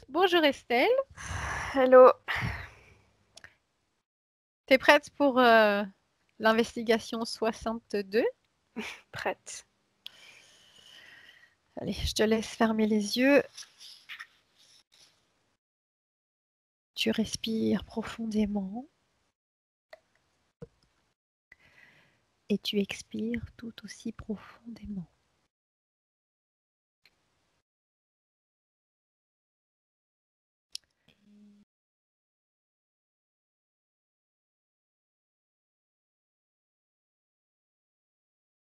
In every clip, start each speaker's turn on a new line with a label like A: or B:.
A: Bonjour Estelle,
B: Hello.
A: t'es prête pour l'investigation 62?
B: Prête.
A: Allez, je te laisse fermer les yeux. Tu respires profondément et tu expires tout aussi profondément.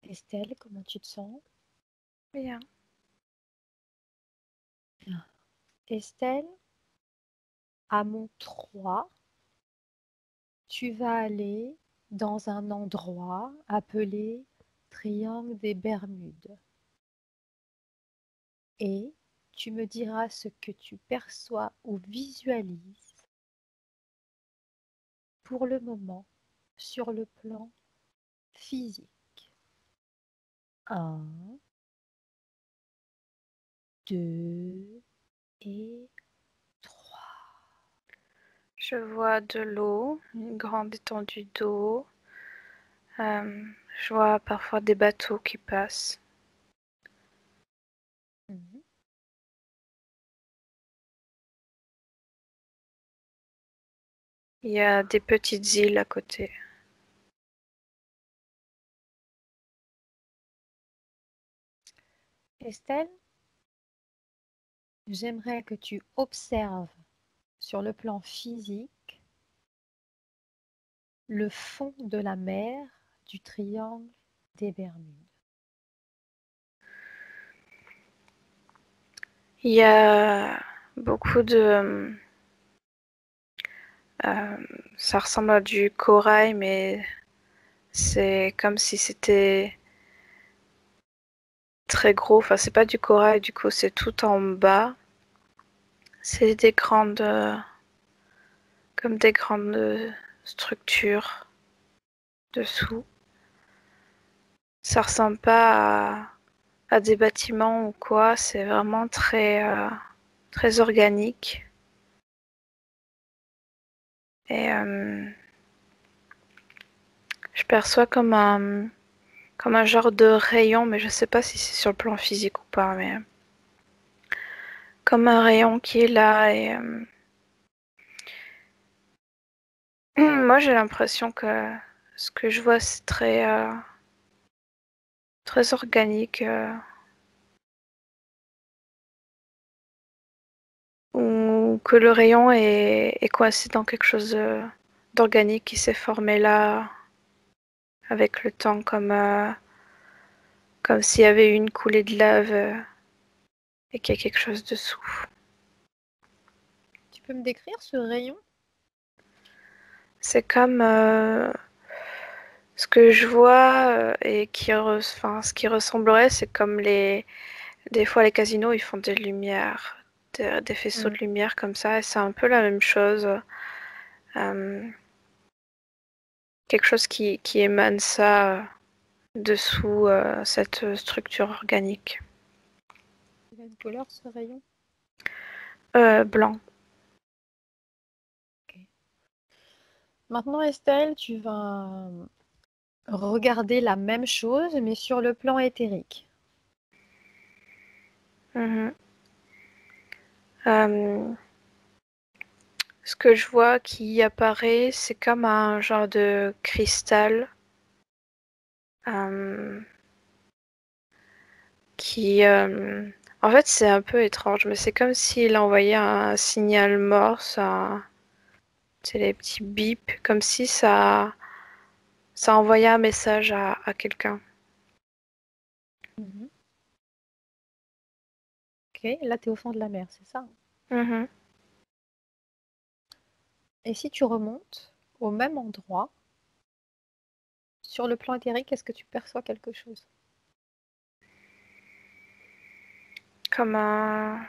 A: Estelle, comment tu te sens?
B: Bien.
A: Bien. Estelle, à mon 3, tu vas aller dans un endroit appelé Triangle des Bermudes et tu me diras ce que tu perçois ou visualises pour le moment sur le plan physique. 1, 2 et 3.
B: Je vois de l'eau, une grande étendue d'eau. Je vois parfois des bateaux qui passent.
A: Mhm.
B: Il y a des petites îles à côté.
A: Estelle, j'aimerais que tu observes sur le plan physique le fond de la mer du triangle des Bermudes.
B: Il y a beaucoup de... ça ressemble à du corail, mais c'est comme si c'était très gros. Enfin, c'est pas du corail, du coup, c'est tout en bas. C'est des grandes... comme des grandes structures dessous. Ça ressemble pas à des bâtiments ou quoi, c'est vraiment très organique. Et je perçois comme un genre de rayon, mais je sais pas si c'est sur le plan physique ou pas, mais comme un rayon qui est là. Et moi j'ai l'impression que ce que je vois c'est très organique, ou que le rayon est coincé dans quelque chose d'organique qui s'est formé là avec le temps, comme s'il y avait eu une coulée de lave et qu'il y a quelque chose dessous.
A: Tu peux me décrire ce rayon?
B: C'est comme ce que je vois et enfin, ce qui ressemblerait, c'est comme des fois les casinos, ils font des lumières, des faisceaux de
A: Mm.
B: lumière comme ça, et c'est un peu la même chose. Euh, quelque chose qui émane ça dessous cette structure organique.
A: Il a une couleur ce rayon?
B: Blanc.
A: Ok. Maintenant Estelle, tu vas regarder la même chose mais sur le plan éthérique.
B: Mhm. Euh, ce que je vois qui apparaît, c'est comme un genre de cristal euh, qui... en fait, c'est un peu étrange, mais c'est comme s'il envoyait un signal morse, c'est les petits bips, comme si ça envoyait un message à quelqu'un.
A: Mhm. Ok, là tu es au fond de la mer, c'est ça?
B: Mhm.
A: Et si tu remontes au même endroit, sur le plan éthérique, est-ce que tu perçois quelque chose?
B: Comme un...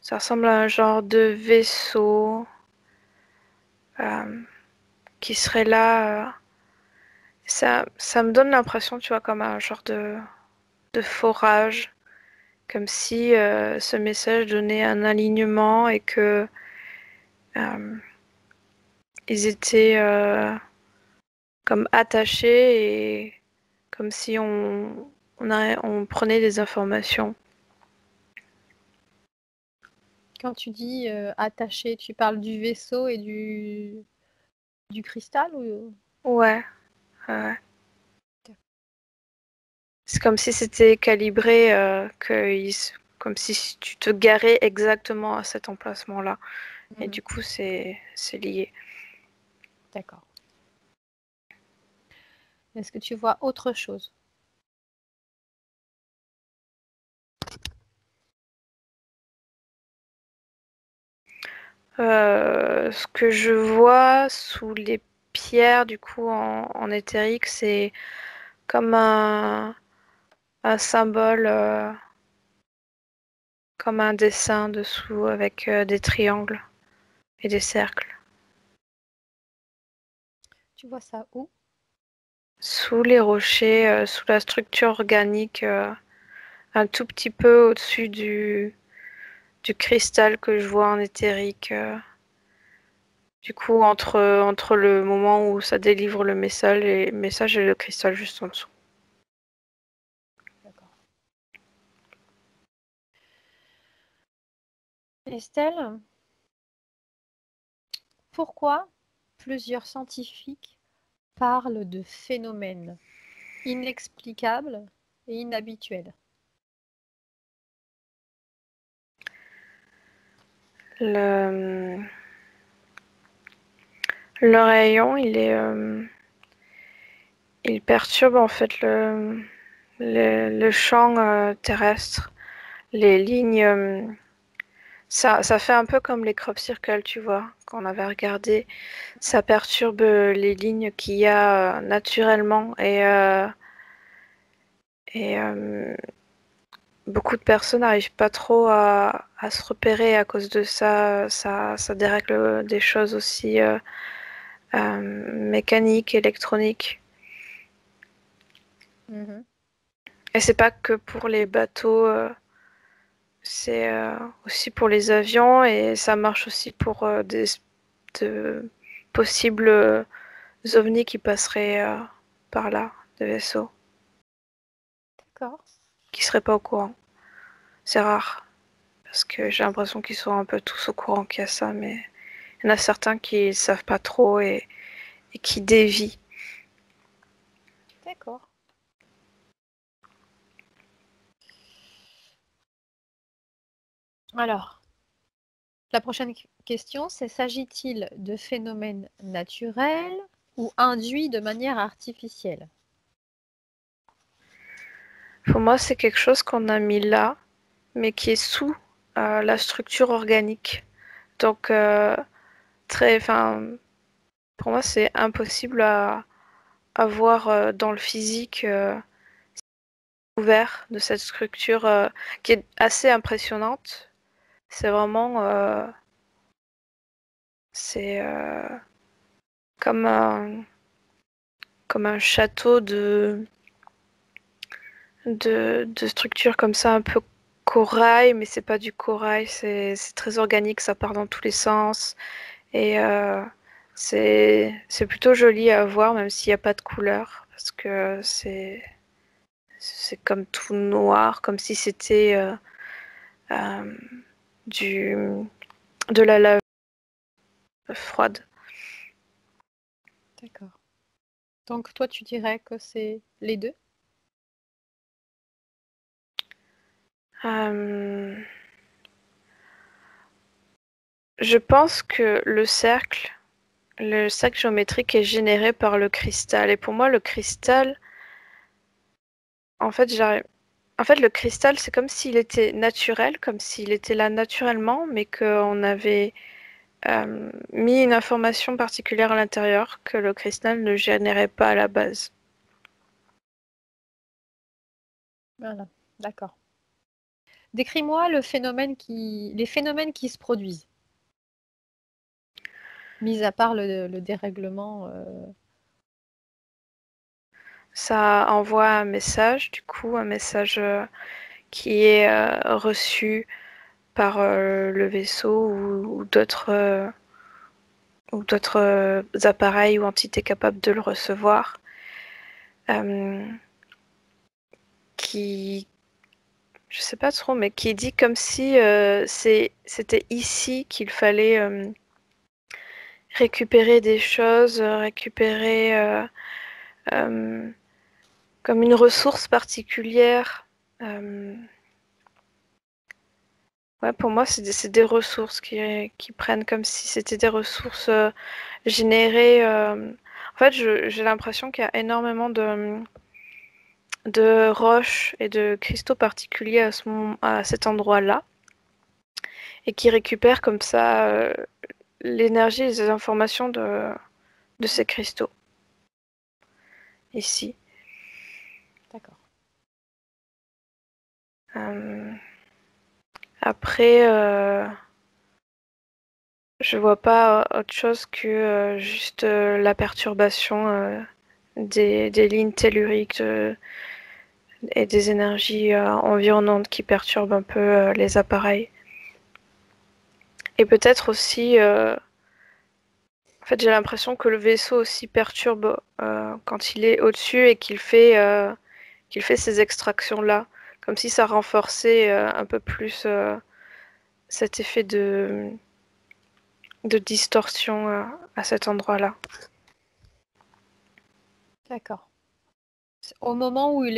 B: Ça ressemble à un genre de vaisseau euh, qui serait là. Ça me donne l'impression, tu vois, comme un genre de forage comme si ce message donnait un alignement et que ils étaient comme attachés et comme si on prenait des informations.
A: Quand tu dis attaché, tu parles du vaisseau et du cristal ou...
B: Ouais, ouais. C'est comme si c'était calibré, comme si tu te garais exactement à cet emplacement-là. Et du coup, c'est lié.
A: D'accord. Est-ce que tu vois autre chose?
B: Ce que je vois sous les pierres, du coup, en éthérique, c'est comme un symbole, comme un dessin dessous avec des triangles et des cercles.
A: Tu vois ça où?
B: Sous les rochers, sous la structure organique, un tout petit peu au-dessus du cristal que je vois en éthérique. Du coup, entre le moment où ça délivre le message et le cristal juste en dessous.
A: D'accord. Estelle, pourquoi plusieurs scientifiques parlent de phénomènes inexplicables et inhabituels?
B: Le rayon, il perturbe en fait le champ terrestre, les lignes. Ça fait un peu comme les crop circles, tu vois, quand on avait regardé. Ça perturbe les lignes qu'il y a naturellement et beaucoup de personnes n'arrivent pas trop à se repérer à cause de ça. Ça dérègle des choses aussi mécaniques, électroniques. Et c'est pas que pour les bateaux, c'est aussi pour les avions et ça marche aussi pour de possibles ovnis qui passeraient par là, des vaisseaux,
A: D'accord.
B: qui seraient pas au courant. C'est rare, parce que j'ai l'impression qu'ils sont un peu tous au courant qu'il y a ça, mais il y en a certains qui savent pas trop et qui dévient.
A: D'accord. Alors, la prochaine question, c'est s'agit-il de phénomènes naturels ou induits de manière artificielle?
B: Pour moi, c'est quelque chose qu'on a mis là, mais qui est sous la structure organique. Donc, pour moi, c'est impossible à voir dans le physique ouvert de cette structure qui est assez impressionnante. C'est vraiment c'est comme comme un château de structures comme ça, un peu corail, mais c'est pas du corail, c'est très organique, ça part dans tous les sens. Et c'est plutôt joli à voir, même s'il n'y a pas de couleur, parce que c'est comme tout noir, comme si c'était euh, du de la lave froide.
A: D'accord. Donc toi, tu dirais que c'est les deux?
B: Euh, je pense que le cercle géométrique est généré par le cristal. Et pour moi, le cristal, en fait, le cristal, c'est comme s'il était naturel, comme s'il était là naturellement, mais qu'on avait mis une information particulière à l'intérieur que le cristal ne générait pas à la base.
A: Voilà, d'accord. Décris-moi les phénomènes qui se produisent, mis à part le dérèglement.
B: Ça envoie un message, du coup, un message qui est reçu par le vaisseau ou d'autres appareils ou entités capables de le recevoir, qui, je sais pas trop, mais qui dit comme si c'était ici qu'il fallait récupérer des choses, récupérer comme une ressource particulière. Ouais, pour moi, c'est des ressources qui prennent comme si c'était des ressources générées. En fait, j'ai l'impression qu'il y a énormément de roches et de cristaux particuliers à cet endroit-là, et qui récupèrent comme ça l'énergie et les informations de ces cristaux. Ici.
A: D'accord.
B: Après, je vois pas autre chose que juste la perturbation des lignes telluriques et des énergies environnantes qui perturbent un peu les appareils. Et peut-être aussi, en fait, j'ai l'impression que le vaisseau aussi perturbe quand il est au-dessus et qu'il fait ces extractions-là, comme si ça renforçait un peu plus cet effet de distorsion à cet endroit-là.
A: D'accord. Au moment où il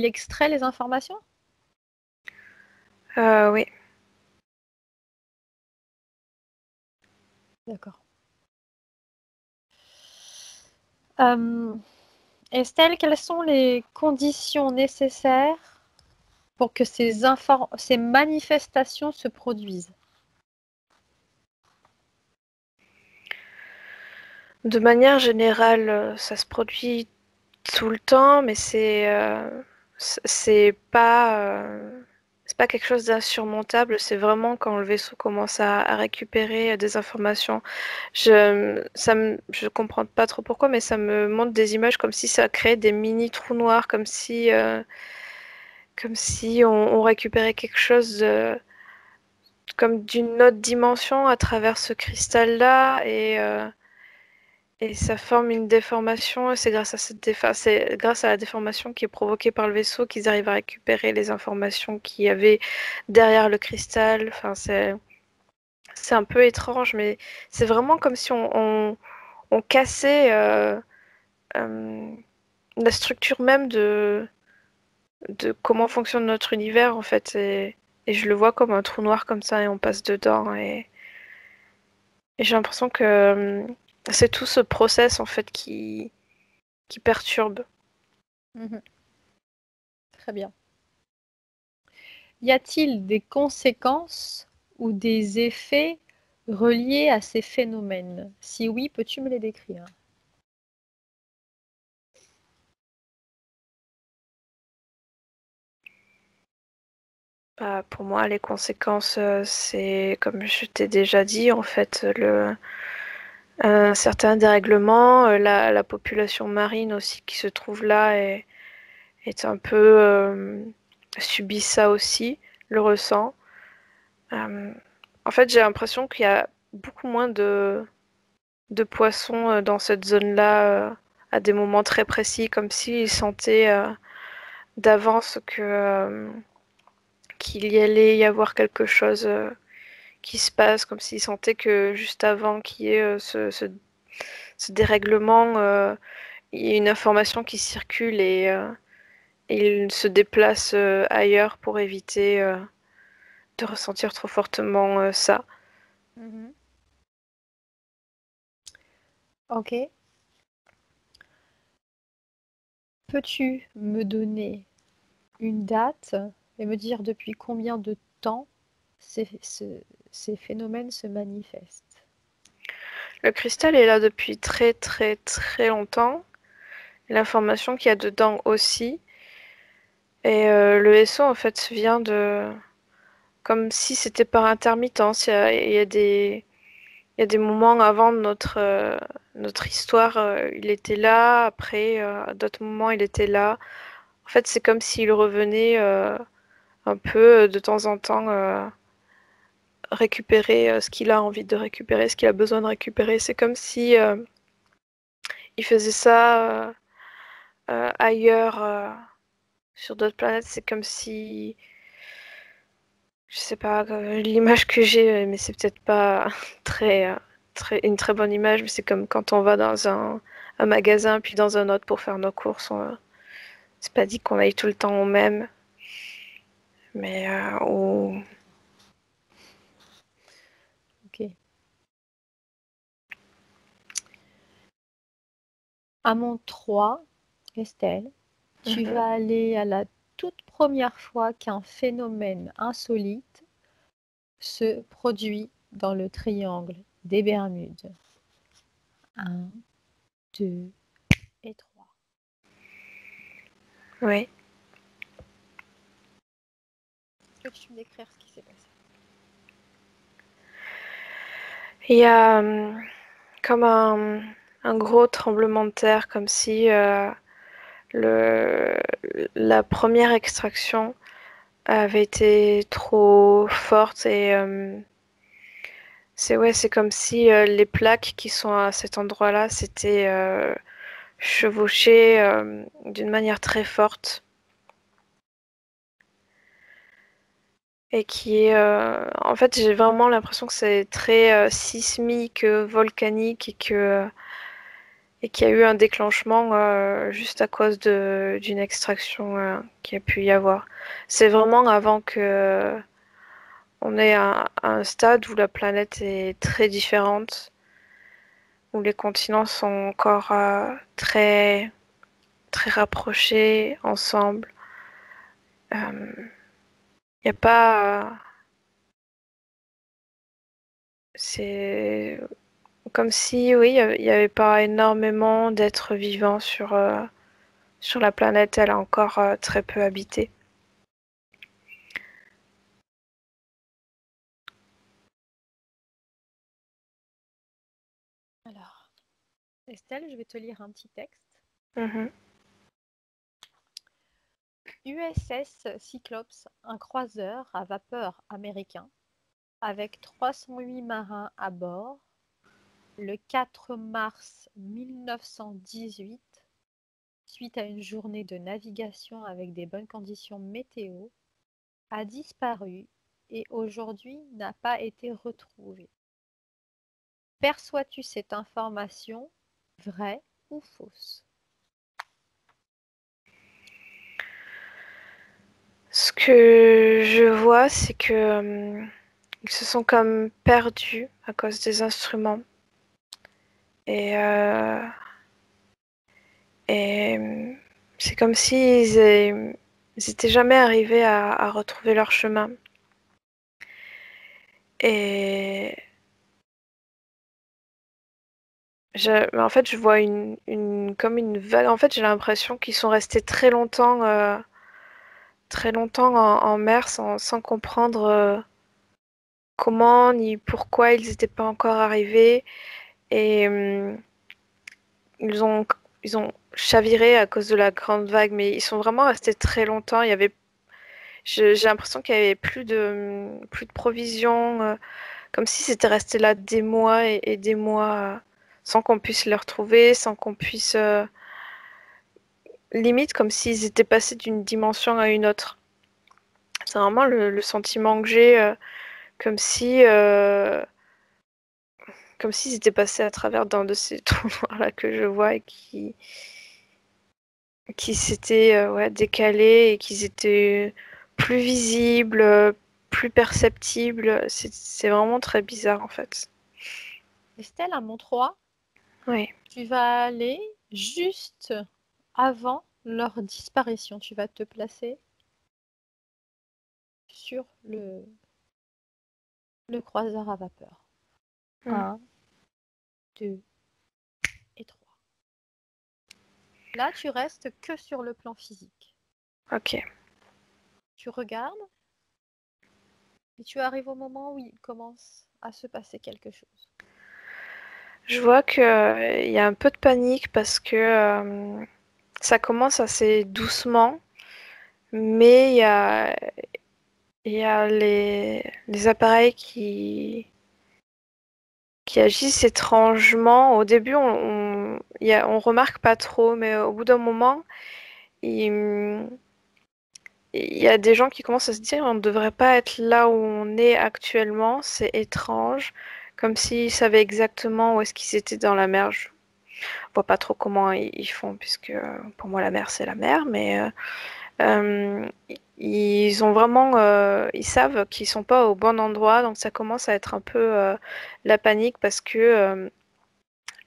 A: extrait les informations?
B: Oui.
A: D'accord. Estelle, quelles sont les conditions nécessaires pour que ces manifestations se produisent?
B: De manière générale, ça se produit tout le temps, mais c'est pas quelque chose d'insurmontable. C'est vraiment quand le vaisseau commence à récupérer des informations. Je comprends pas trop pourquoi, mais ça me montre des images comme si ça créait des mini trous noirs, comme si on récupérait quelque chose comme d'une autre dimension à travers ce cristal-là, et ça forme une déformation, et c'est c'est grâce à la déformation qui est provoquée par le vaisseau qu'ils arrivent à récupérer les informations qu'il y avait derrière le cristal. Enfin, c'est un peu étrange, mais c'est vraiment comme si on cassait euh, la structure même de comment fonctionne notre univers, en fait. Et je le vois comme un trou noir comme ça, et on passe dedans. Et j'ai l'impression que c'est tout ce process, en fait, qui perturbe.
A: Mhm. Très bien. Y a-t-il des conséquences ou des effets reliés à ces phénomènes? Si oui, peux-tu me les décrire?
B: Bah, pour moi, les conséquences, c'est comme je t'ai déjà dit, en fait, un certain dérèglement, la population marine aussi qui se trouve là est un peu subit ça aussi, le ressent. Euh, En fait, j'ai l'impression qu'il y a beaucoup moins de poissons dans cette zone-là à des moments très précis, comme s'ils sentaient d'avance qu'il y allait y avoir quelque chose qui se passe, comme s'ils sentaient que juste avant qu'il y ait ce dérèglement, il y a une information qui circule, et ils se déplacent ailleurs pour éviter de ressentir trop fortement ça.
A: Mhm. Ok. Peux-tu me donner une date et me dire depuis combien de temps ces phénomènes se manifestent?
B: Le cristal est là depuis très très très longtemps. L'information qu'il y a dedans aussi. Et le vaisseau, en fait, vient de... Comme si c'était par intermittence. Il y a des moments avant notre histoire, il était là. Après, à d'autres moments, il était là. En fait, c'est comme s'il revenait un peu de temps en temps récupérer ce qu'il a envie de récupérer, ce qu'il a besoin de récupérer. C'est comme si il faisait ça ailleurs, sur d'autres planètes. C'est comme si, je sais pas, l'image que j'ai, mais c'est peut-être pas une très bonne image, mais c'est comme quand on va dans un magasin puis dans un autre pour faire nos courses. C'est pas dit qu'on aille tout le temps au même, mais
A: Ok. À mon 3, Estelle, tu
B: Mhm.
A: vas aller à la toute première fois qu'un phénomène insolite se produit dans le triangle des Bermudes. 1, 2 et 3.
B: Oui.
A: Est-ce que tu peux me décrire ce qui s'est passé?
B: Il y a comme un gros tremblement de terre, comme si le, la première extraction avait été trop forte et c'est comme si les plaques qui sont à cet endroit-là s'étaient chevauchées d'une manière très forte et qui est en fait j'ai vraiment l'impression que c'est très sismique, volcanique et qu'il y a eu un déclanchement juste à cause d'une extraction qui a pu y avoir. C'est vraiment avant que on est à un stade où la planète est très différente, où les continents sont encore très rapprochés ensemble. Il n'y a pas. C'est comme si, oui, il n'y avait pas énormément d'êtres vivants sur la planète. Elle est encore très peu habitée.
A: Alors, Estelle, je vais te lire un petit texte.
B: Mhm.
A: USS Cyclops, un croiseur à vapeur américain, avec 308 marins à bord, le 4 mars 1918, suite à une journée de navigation avec des bonnes conditions météo, a disparu et aujourd'hui n'a pas été retrouvé. Perçois-tu cette information vraie ou fausse?
B: Ce que je vois, c'est que ils se sont comme perdus à cause des instruments. Et, c'est comme s'ils ils étaient jamais arrivés à retrouver leur chemin. Et en fait, je vois comme une vague. En fait, j'ai l'impression qu'ils sont restés très longtemps en mer sans comprendre comment ni pourquoi ils n'étaient pas encore arrivés. Et ils ont, ils ont chaviré à cause de la grande vague, mais ils sont vraiment restés très longtemps. J'ai l'impression qu'il y avait plus de provisions, comme si c'était resté là des mois et des mois sans qu'on puisse les retrouver, sans qu'on puisse, limite comme s'ils étaient passés d'une dimension à une autre. C'est vraiment le sentiment que j'ai, comme si, comme s'ils étaient passés à travers d'un de ces trous noirs là que je vois et qui s'étaient ouais, décalés et qu'ils étaient plus visibles, plus perceptibles. C'est vraiment très bizarre en fait.
A: Estelle, à mon 3,
B: Oui.
A: tu vas aller juste avant leur disparition. Tu vas te placer sur le croiseur à vapeur.
B: Mm.
A: 1, 2 et 3. Là, tu restes que sur le plan physique.
B: Ok.
A: Tu regardes et tu arrives au moment où il commence à se passer quelque chose.
B: Je vois que il y a un peu de panique parce que ça commence assez doucement. Mais il y a les appareils qui agissent étrangement. Au début, on remarque pas trop, mais au bout d'un moment, il, il y a des gens qui commencent à se dire on ne devrait pas être là où on est actuellement, c'est étrange, comme s'ils savaient exactement où est-ce qu'ils étaient dans la mer. Je vois pas trop comment ils font, puisque pour moi la mer c'est la mer, mais euh, ils ont vraiment, ils savent qu'ils sont pas au bon endroit, donc ça commence à être un peu la panique parce que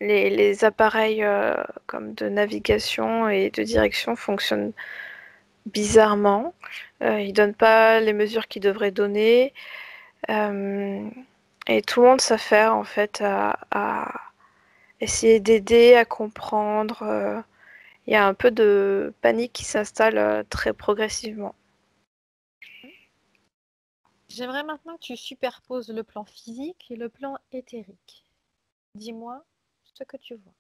B: les appareils comme de navigation et de direction fonctionnent bizarrement. Ils donnent pas les mesures qu'ils devraient donner. Euh, et tout le monde s'affaire en fait à essayer d'aider, à comprendre. Il y a un peu de panique qui s'installe très progressivement.
A: J'aimerais maintenant que tu superposes le plan physique et le plan éthérique. Dis-moi ce que tu vois.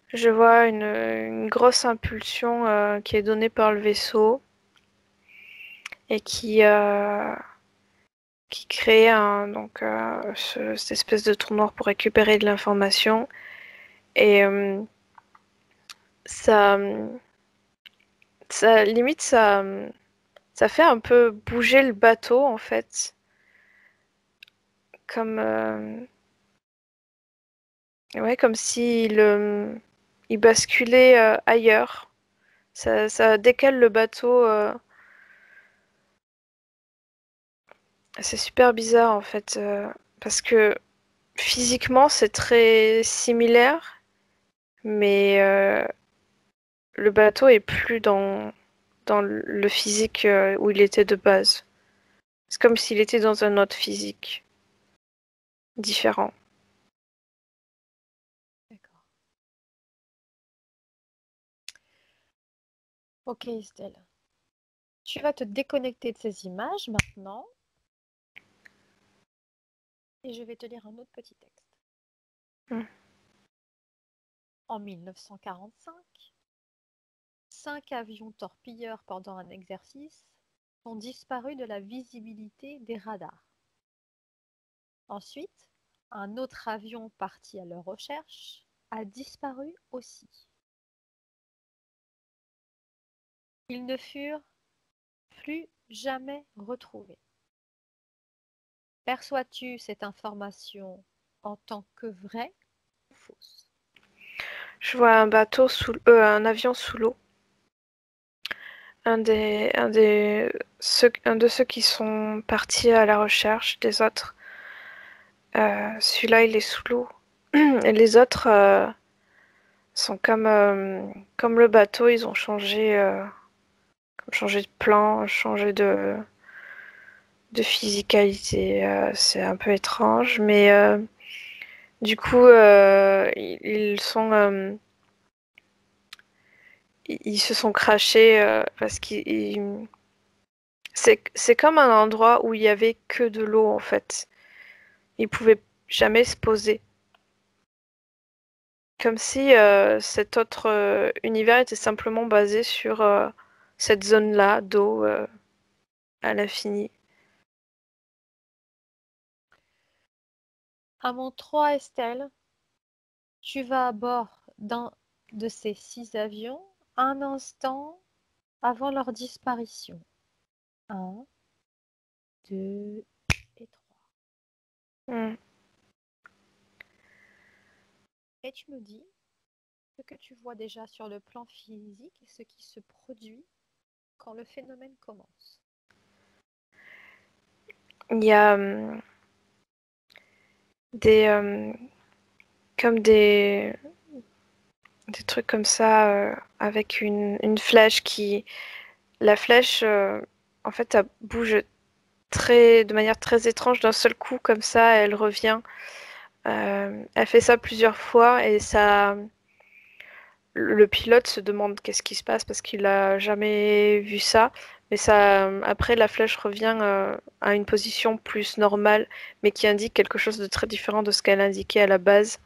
B: Je vois une grosse impulsion qui est donnée par le vaisseau et qui crée cette espèce de trou noir pour récupérer de l'information. Et ça, limite, ça fait un peu bouger le bateau en fait, comme, ouais, comme s'il il basculait ailleurs. Ça décale le bateau. C'est super bizarre en fait, parce que physiquement c'est très similaire, mais le bateau est plus dans le physique où il était de base. C'est comme s'il était dans un autre physique différent.
A: D'accord. Ok, Estelle. Tu vas te déconnecter de ces images maintenant et je vais te lire un autre petit texte.
B: Mm.
A: En 1945, 5 avions torpilleurs pendant un exercice ont disparu de la visibilité des radars. Ensuite, un autre avion parti à leur recherche a disparu aussi. Ils ne furent plus jamais retrouvés. Perçois-tu cette information en tant que vraie ou fausse?
B: Je vois un avion sous l'eau. Un de ceux qui sont partis à la recherche des autres. Celui-là, il est sous l'eau. Et les autres sont comme le bateau, ils ont changé de plan, changé de physicalité. C'est un peu étrange, mais du coup, ils se sont crashés parce qu'ils c'est comme un endroit où il y avait que de l'eau en fait. Ils pouvaient jamais se poser. Comme si cet autre univers était simplement basé sur cette zone-là d'eau à l'infini.
A: À mon 3, Estelle, tu vas à bord d'un de ces 6 avions un instant avant leur disparition. Un, 2 et 3.
B: Hmm.
A: Et tu me dis ce que tu vois déjà sur le plan physique et ce qui se produit quand le phénomène commence.
B: Il y a des comme des trucs comme ça avec une flèche qui la flèche en fait elle bouge de manière très étrange d'un seul coup comme ça elle revient. Elle fait ça plusieurs fois et ça le pilote se demande qu'est-ce qui se passe parce qu'il a jamais vu ça. Mais ça, après, la flèche revient à une position plus normale, mais qui indique quelque chose de très différent de ce qu'elle indiquait à la base.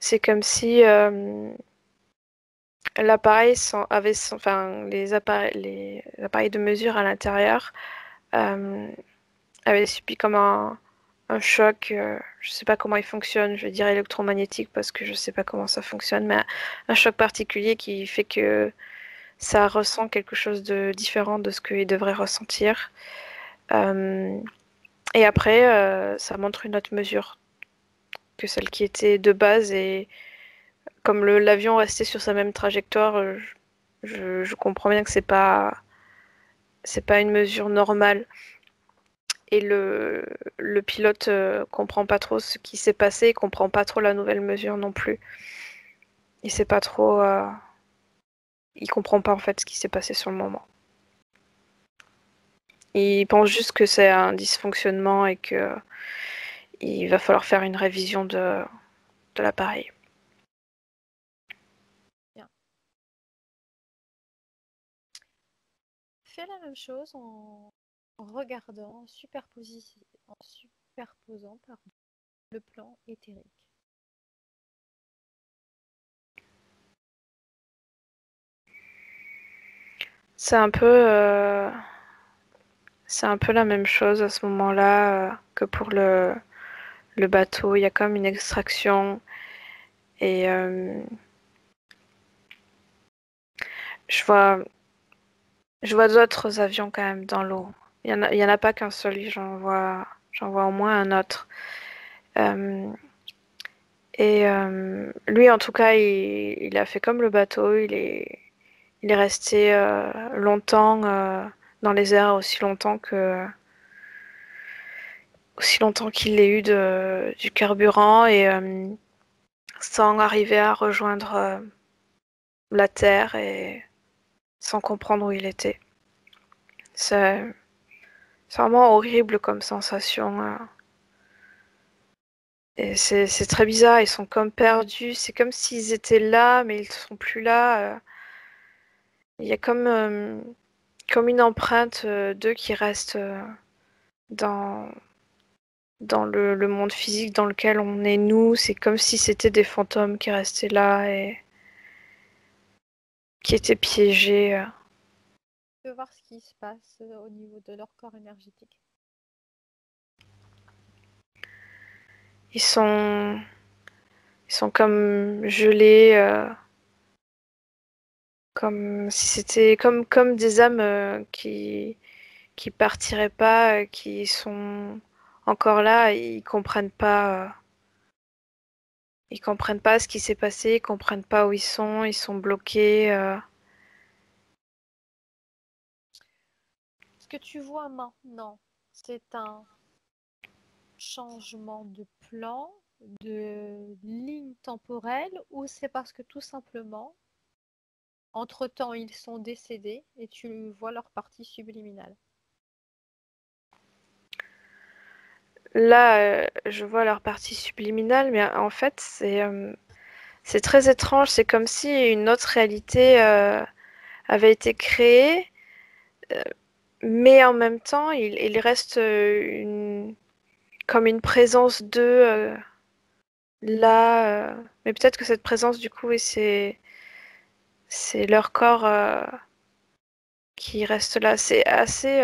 B: C'est comme si l'appareil enfin, les appareils de mesure à l'intérieur euh, avaient subi comme un choc. Je sais pas comment il fonctionne, je vais dire électromagnétique parce que je sais pas comment ça fonctionne, mais un choc particulier qui fait que ça ressent quelque chose de différent de ce qu'il devrait ressentir. Euh, et après, ça montre une autre mesure que celle qui était de base et comme l'avion restait sur sa même trajectoire, je comprends bien que c'est pas une mesure normale. Et le pilote comprend pas trop ce qui s'est passé, il comprend pas trop la nouvelle mesure non plus. Il sait pas trop, il comprend pas en fait ce qui s'est passé sur le moment. Il pense juste que c'est un dysfonctionnement et que il va falloir faire une révision de l'appareil.
A: Bien. Fais la même chose en regardant, en superposant pardon, le plan éthérique.
B: C'est c'est un peu la même chose à ce moment-là que pour le bateau. Il y a comme une extraction et je vois, je vois d'autres avions quand même dans l'eau. Il y en a pas qu'un seul, j'en vois au moins un autre. Euh, et lui, en tout cas, il a fait comme le bateau. Il est resté longtemps dans les airs, aussi longtemps qu'il ait eu du carburant et sans arriver à rejoindre la Terre et sans comprendre où il était. C'est c'est vraiment horrible comme sensation. Et c'est très bizarre, ils sont comme perdus. C'est comme s'ils étaient là, mais ils ne sont plus là. Il y a comme une empreinte d'eux qui reste dans, dans le monde physique dans lequel on est nous. C'est comme si c'était des fantômes qui restaient là et qui étaient piégés.
A: Tu peux voir ce qui se passe au niveau de leur corps énergétique.
B: Ils sont, ils sont comme gelés, comme si c'était comme des âmes qui partiraient pas, qui sont encore là, ils comprennent pas ce qui s'est passé, ils comprennent pas où ils sont bloqués.
A: Ce que tu vois maintenant, c'est un changement de plan, de ligne temporelle, ou c'est parce que tout simplement, entre-temps, ils sont décédés et tu vois leur partie subliminale.
B: Là, je vois leur partie subliminale, mais en fait, c'est très étrange. C'est comme si une autre réalité avait été créée, euh, mais en même temps, il reste comme une présence d'eux là. Mais peut-être que cette présence, du coup, oui, c'est leur corps qui reste là. C'est assez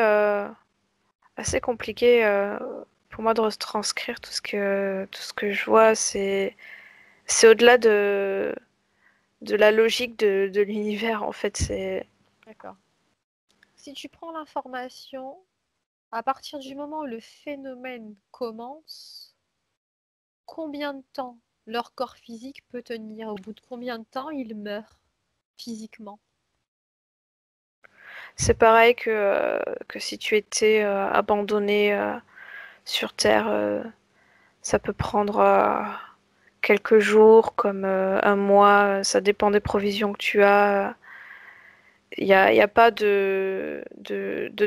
B: compliqué pour moi de retranscrire tout ce que je vois. C'est au-delà de la logique de l'univers, en fait.
A: D'accord. Si tu prends l'information, à partir du moment où le phénomène commence, combien de temps leur corps physique peut tenir? Au bout de combien de temps ils meurent physiquement?
B: C'est pareil que si tu étais abandonné sur Terre, ça peut prendre quelques jours, comme un mois, ça dépend des provisions que tu as. Il y a pas de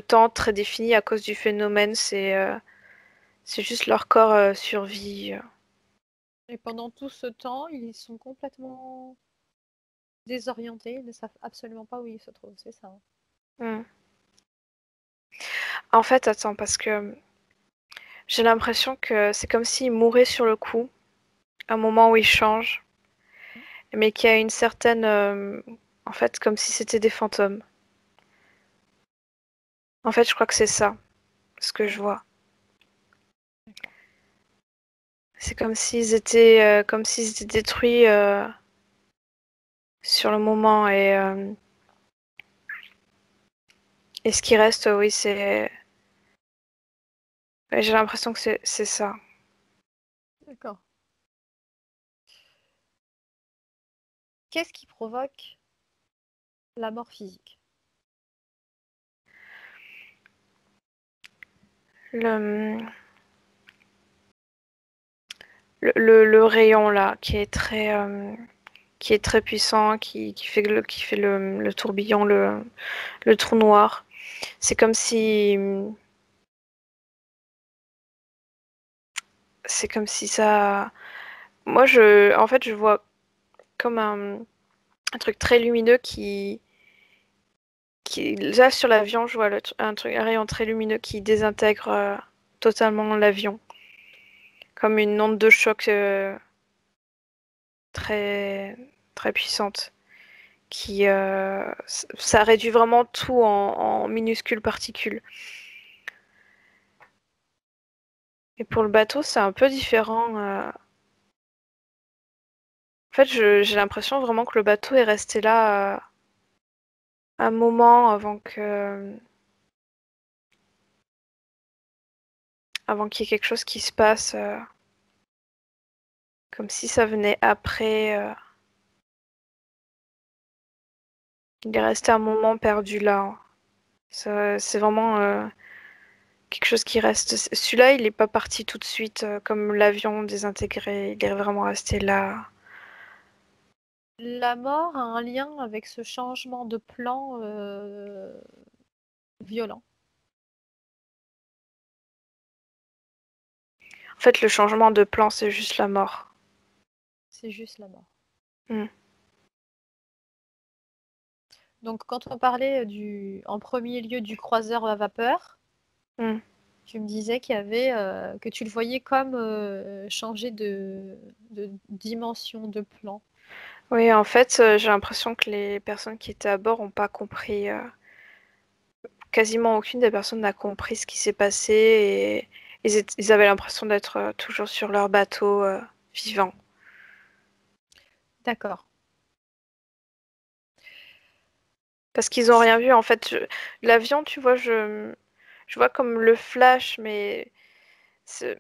B: temps très défini à cause du phénomène, c'est juste leur corps survit.
A: Et pendant tout ce temps, ils sont complètement désorientés, ils ne savent absolument pas où ils se trouvent, c'est ça, hein?
B: Hmm. En fait, attends, parce que j'ai l'impression que c'est comme s'ils mouraient sur le coup, à un moment où ils changent, mais qu'il y a une certaine En fait, comme si c'était des fantômes. En fait, je crois que c'est ça, ce que je vois.
A: D'accord.
B: C'est comme s'ils étaient détruits sur le moment et ce qui reste, oui, c'est. Ouais, j'ai l'impression que c'est ça.
A: D'accord. Qu'est-ce qui provoque la mort physique?
B: Le, le rayon là, qui est très puissant, qui fait le tourbillon, le trou noir. C'est comme si. C'est comme si ça. Moi, en fait, je vois comme un truc très lumineux là sur l'avion, je vois un rayon très lumineux qui désintègre totalement l'avion, comme une onde de choc très très puissante, ça réduit vraiment tout en minuscules particules. Et pour le bateau, c'est un peu différent. En fait, j'ai l'impression vraiment que le bateau est resté là un moment avant qu'il y ait quelque chose qui se passe, comme si ça venait après. Il est resté un moment perdu là. C'est vraiment quelque chose qui reste. Celui-là, il n'est pas parti tout de suite comme l'avion désintégré. Il est vraiment resté là.
A: La mort a un lien avec ce changement de plan violent.
B: En fait, le changement de plan, c'est juste la mort.
A: C'est juste la mort.
B: Mm.
A: Donc, quand on parlait en premier lieu du croiseur à vapeur,
B: Mm.
A: tu me disais qu'il y avait, que tu le voyais comme changer de dimension, de plan.
B: Oui, en fait, j'ai l'impression que les personnes qui étaient à bord n'ont pas compris. Quasiment aucune des personnes n'a compris ce qui s'est passé et ils avaient l'impression d'être toujours sur leur bateau vivant.
A: D'accord.
B: Parce qu'ils n'ont rien vu. En fait, l'avion, tu vois, je vois comme le flash, mais c'est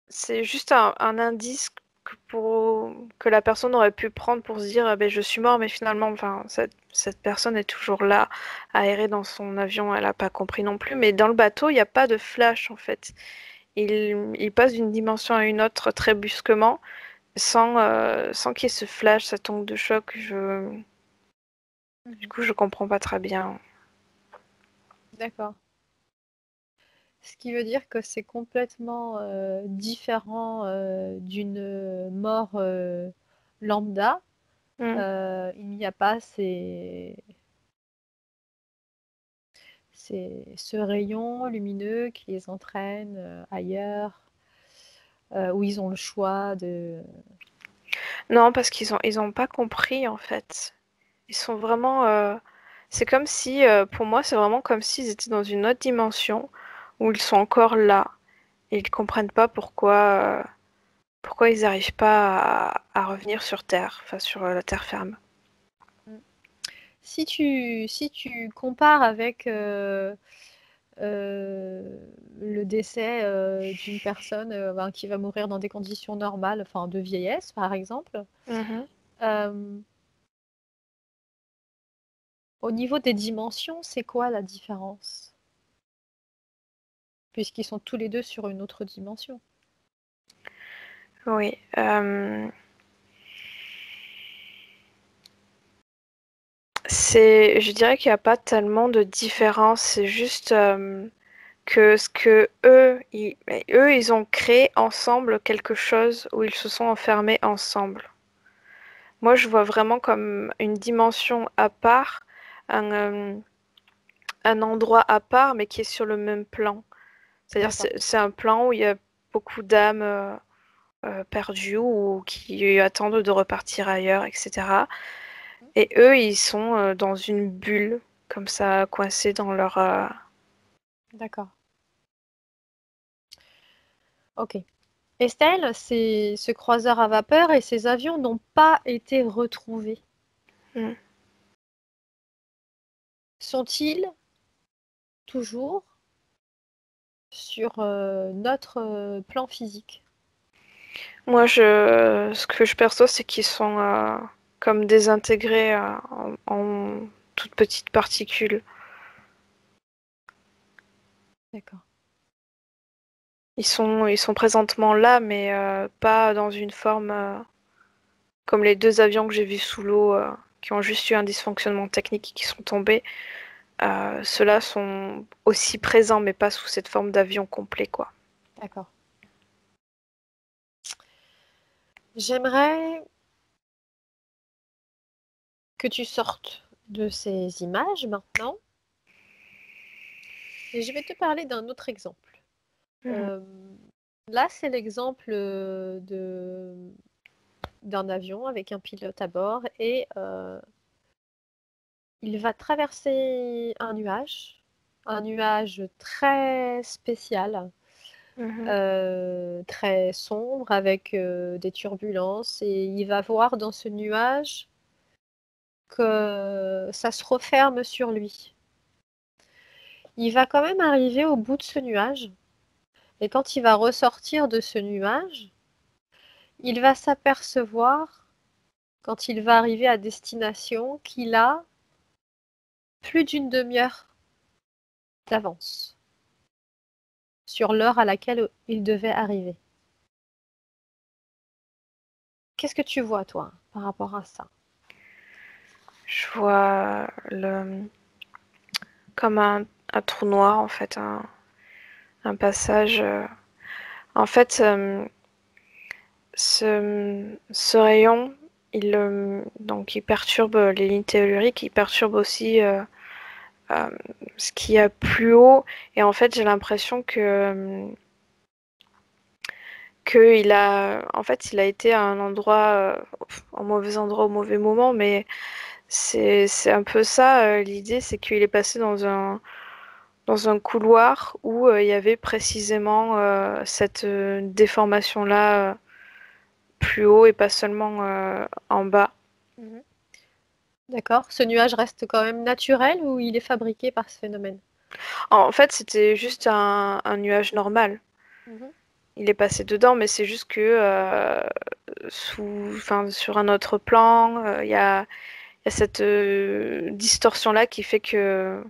B: c'est juste un indice que la personne aurait pu prendre pour se dire, ah ben, je suis mort, mais finalement, enfin, cette personne est toujours là, aérée dans son avion, elle n'a pas compris non plus. Mais dans le bateau, il n'y a pas de flash, en fait. Il passe d'une dimension à une autre très brusquement, sans qu'il y ait ce flash, cette onde de choc. Du
A: Mhm.
B: coup, je comprends pas très bien.
A: D'accord. Ce qui veut dire que c'est complètement différent d'une mort lambda.
B: Hmm.
A: Il n'y a pas ce rayon lumineux qui les entraîne ailleurs, où ils ont le choix de...
B: Non, parce ils ont pas compris, en fait. Ils sont vraiment. C'est comme si, pour moi, c'est vraiment comme s'ils étaient dans une autre dimension où ils sont encore là et ils comprennent pas pourquoi ils n'arrivent pas à revenir sur Terre, enfin sur la terre ferme.
A: Si tu compares avec le décès d'une personne ben, qui va mourir dans des conditions normales, enfin de vieillesse par exemple,
B: Mhm.
A: euh, au niveau des dimensions, c'est quoi la différence? Puisqu'ils sont tous les deux sur une autre dimension.
B: Oui. Je dirais qu'il n'y a pas tellement de différence. C'est juste que ce que eux, ils ont créé ensemble quelque chose où ils se sont enfermés ensemble. Moi, je vois vraiment comme une dimension à part, un, euh, un endroit à part, mais qui est sur le même plan. C'est-à-dire,
A: D'accord.
B: c'est un plan où il y a beaucoup d'âmes perdues ou qui attendent de repartir ailleurs, etc. Et eux, ils sont dans une bulle, comme ça, coincés dans leur...
A: D'accord. Ok. Estelle, ce croiseur à vapeur et ces avions n'ont pas été retrouvés.
B: Hmm.
A: Sont-ils toujours sur notre plan physique?
B: Moi, ce que je perçois, c'est qu'ils sont comme désintégrés en toutes petites particules.
A: D'accord.
B: Ils sont présentement là, mais pas dans une forme comme les deux avions que j'ai vus sous l'eau, qui ont juste eu un dysfonctionnement technique et qui sont tombés. Ceux-là sont aussi présents, mais pas sous cette forme d'avion complet, quoi.
A: D'accord. J'aimerais que tu sortes de ces images maintenant et je vais te parler d'un autre exemple.
B: Mhm.
A: Euh, Là, c'est l'exemple d'un avion avec un pilote à bord et il va traverser un nuage très spécial,
B: Mhm.
A: très sombre avec des turbulences et il va voir dans ce nuage que ça se referme sur lui. Il va quand même arriver au bout de ce nuage et quand il va ressortir de ce nuage, il va s'apercevoir, quand il va arriver à destination, qu'il a plus d'une demi-heure d'avance sur l'heure à laquelle il devait arriver. Qu'est-ce que tu vois, toi, par rapport à ça?
B: Je vois comme un trou noir, en fait, un passage. En fait, ce rayon, donc il perturbe les lignes telluriques, il perturbe aussi euh, ce qu'il y a plus haut. Et en fait, j'ai l'impression en fait, il a été à un endroit, un mauvais endroit au mauvais moment, mais c'est un peu ça. L'idée, c'est qu'il est passé dans un couloir où il y avait précisément cette déformation-là plus haut et pas seulement en bas.
A: Mhm. D'accord. Ce nuage reste quand même naturel ou il est fabriqué par ce phénomène?
B: En fait, c'était juste un nuage normal.
A: Mhm.
B: Il est passé dedans, mais c'est juste que enfin, sur un autre plan, il y a cette distorsion-là qui fait que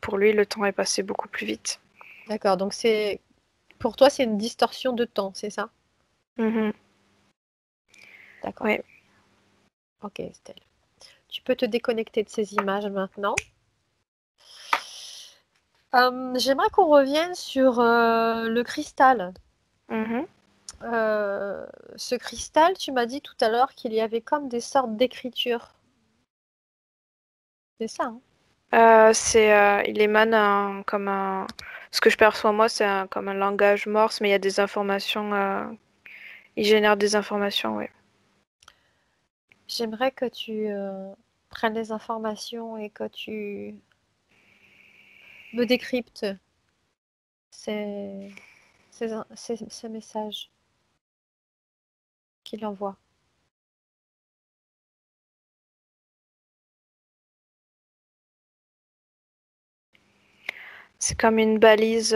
B: pour lui, le temps est passé beaucoup plus vite.
A: D'accord. Donc pour toi, c'est une distorsion de temps, c'est ça?
B: Mhm.
A: D'accord.
B: Ouais.
A: Ok, Estelle. Tu peux te déconnecter de ces images maintenant. J'aimerais qu'on revienne sur le cristal.
B: Mhm.
A: Euh, Ce cristal, tu m'as dit tout à l'heure qu'il y avait comme des sortes d'écritures. C'est ça, hein?
B: Il émane ce que je perçois moi, c'est comme un langage morse, mais il y a des informations, il génère des informations, oui.
A: J'aimerais que tu prennes les informations et que tu me décryptes ces, ces messages qu'il envoie.
B: C'est comme une balise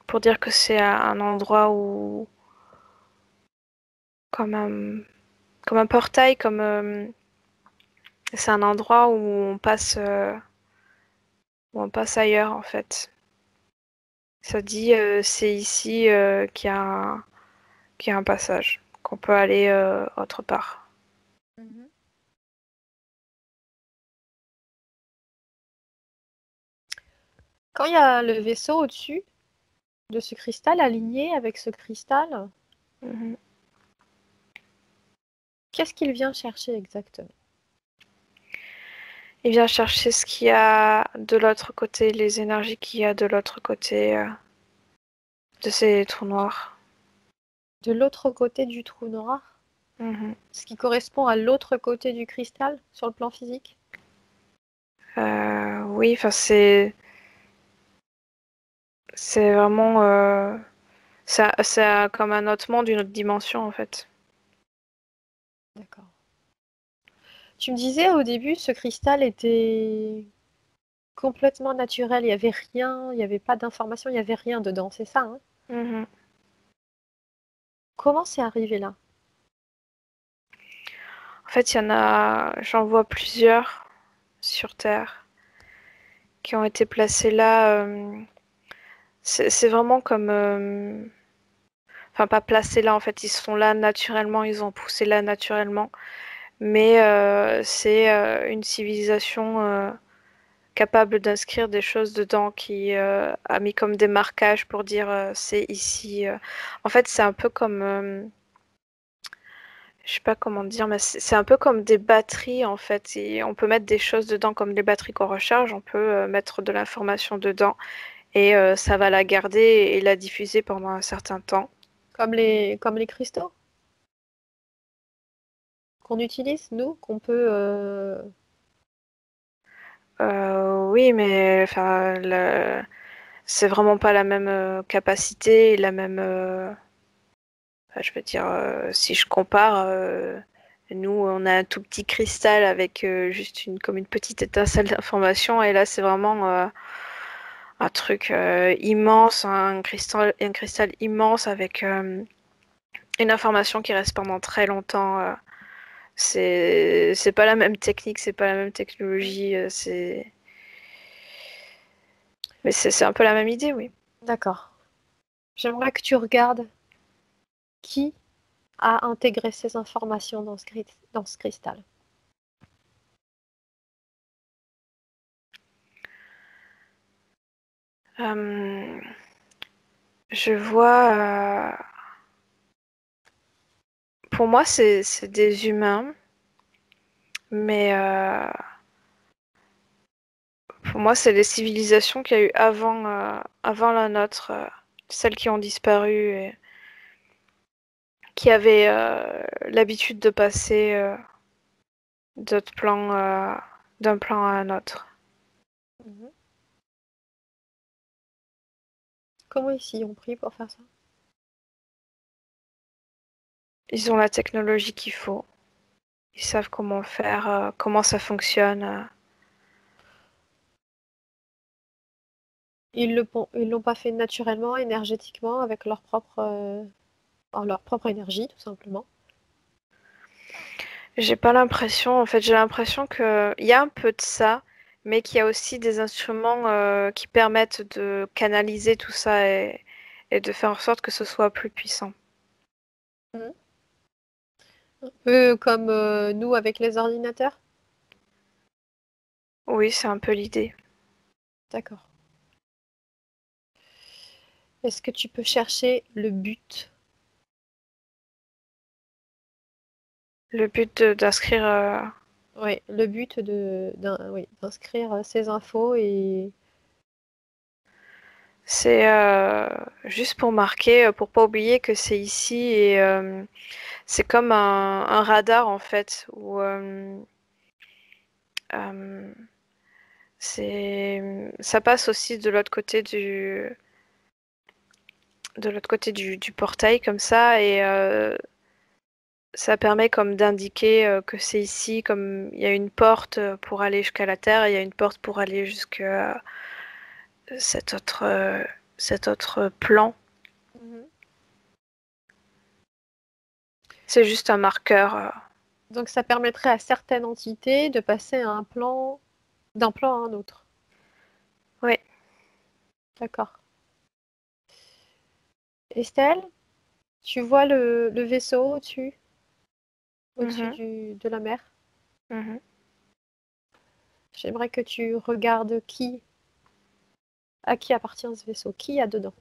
B: pour dire que c'est un endroit où, comme un, comme un portail, c'est un endroit où on passe ailleurs en fait. Ça dit c'est ici qu'il y a un passage, qu'on peut aller autre part.
A: Mhm. Quand il y a le vaisseau au-dessus de ce cristal aligné avec ce cristal,
B: Mhm.
A: qu'est-ce qu'il vient chercher exactement?
B: Il vient chercher ce qu'il y a de l'autre côté, les énergies qu'il y a de l'autre côté de ces trous noirs.
A: De l'autre côté du trou noir,
B: Mhm.
A: ce qui correspond à l'autre côté du cristal sur le plan physique.
B: Oui, enfin c'est vraiment c'est comme un autre monde, une autre dimension en fait.
A: D'accord. Tu me disais au début, ce cristal était complètement naturel, il n'y avait rien, il n'y avait pas d'information, il n'y avait rien dedans, c'est ça, hein?
B: Mhm.
A: Comment c'est arrivé là?
B: En fait, j'en vois plusieurs sur Terre qui ont été placés là. C'est vraiment comme, enfin pas placés là en fait, ils sont là naturellement, ils ont poussé là naturellement. Mais c'est une civilisation capable d'inscrire des choses dedans qui a mis comme des marquages pour dire c'est ici. En fait, c'est un peu comme, je sais pas comment dire, mais c'est un peu comme des batteries en fait. Et on peut mettre des choses dedans comme les batteries qu'on recharge. On peut mettre de l'information dedans et ça va la garder et la diffuser pendant un certain temps.
A: Comme les cristaux qu'on utilise, nous, qu'on peut...
B: Oui, mais enfin, c'est vraiment pas la même capacité, la même. Enfin, je veux dire, si je compare, nous, on a un tout petit cristal avec juste comme une petite étincelle d'information, et là, c'est vraiment un truc immense, un cristal immense avec une information qui reste pendant très longtemps. C'est pas la même technique, c'est pas la même technologie, mais c'est un peu la même idée, oui.
A: D'accord. J'aimerais que tu regardes qui a intégré ces informations dans ce cristal.
B: Euh, je vois. Pour moi, c'est des humains, mais pour moi, c'est les civilisations qu'il y a eu avant la nôtre, celles qui ont disparu et qui avaient l'habitude de passer d'autres plans, d'un plan à un autre.
A: Mhm. Comment ils s'y ont pris pour faire ça?
B: Ils ont la technologie qu'il faut. Ils savent comment faire, comment ça fonctionne.
A: Ils l'ont pas fait naturellement, énergétiquement, avec leur propre énergie, tout simplement.
B: J'ai pas l'impression, en fait, j'ai l'impression que il y a un peu de ça, mais qu'il y a aussi des instruments qui permettent de canaliser tout ça et de faire en sorte que ce soit plus puissant.
A: Mhm. Un peu comme nous avec les ordinateurs.
B: Oui, c'est un peu l'idée.
A: D'accord. Est-ce que tu peux chercher le but?
B: Le but d'inscrire,
A: Oui, le but oui, d'inscrire ces infos et
B: c'est juste pour marquer, pour pas oublier que c'est ici et c'est comme un radar en fait, où euh, ça passe aussi de l'autre côté du portail comme ça et ça permet comme d'indiquer que c'est ici, comme il y a une porte pour aller jusqu'à la Terre, et il y a une porte pour aller jusqu'à cet autre, cet autre plan.
A: Mhm.
B: C'est juste un marqueur.
A: Donc ça permettrait à certaines entités de passer à d'un plan à un autre.
B: Oui.
A: D'accord. Estelle, tu vois le vaisseau au-dessus
B: Mhm,
A: de la mer?
B: mhm.
A: J'aimerais que tu regardes à qui appartient ce vaisseau, qui y a dedans.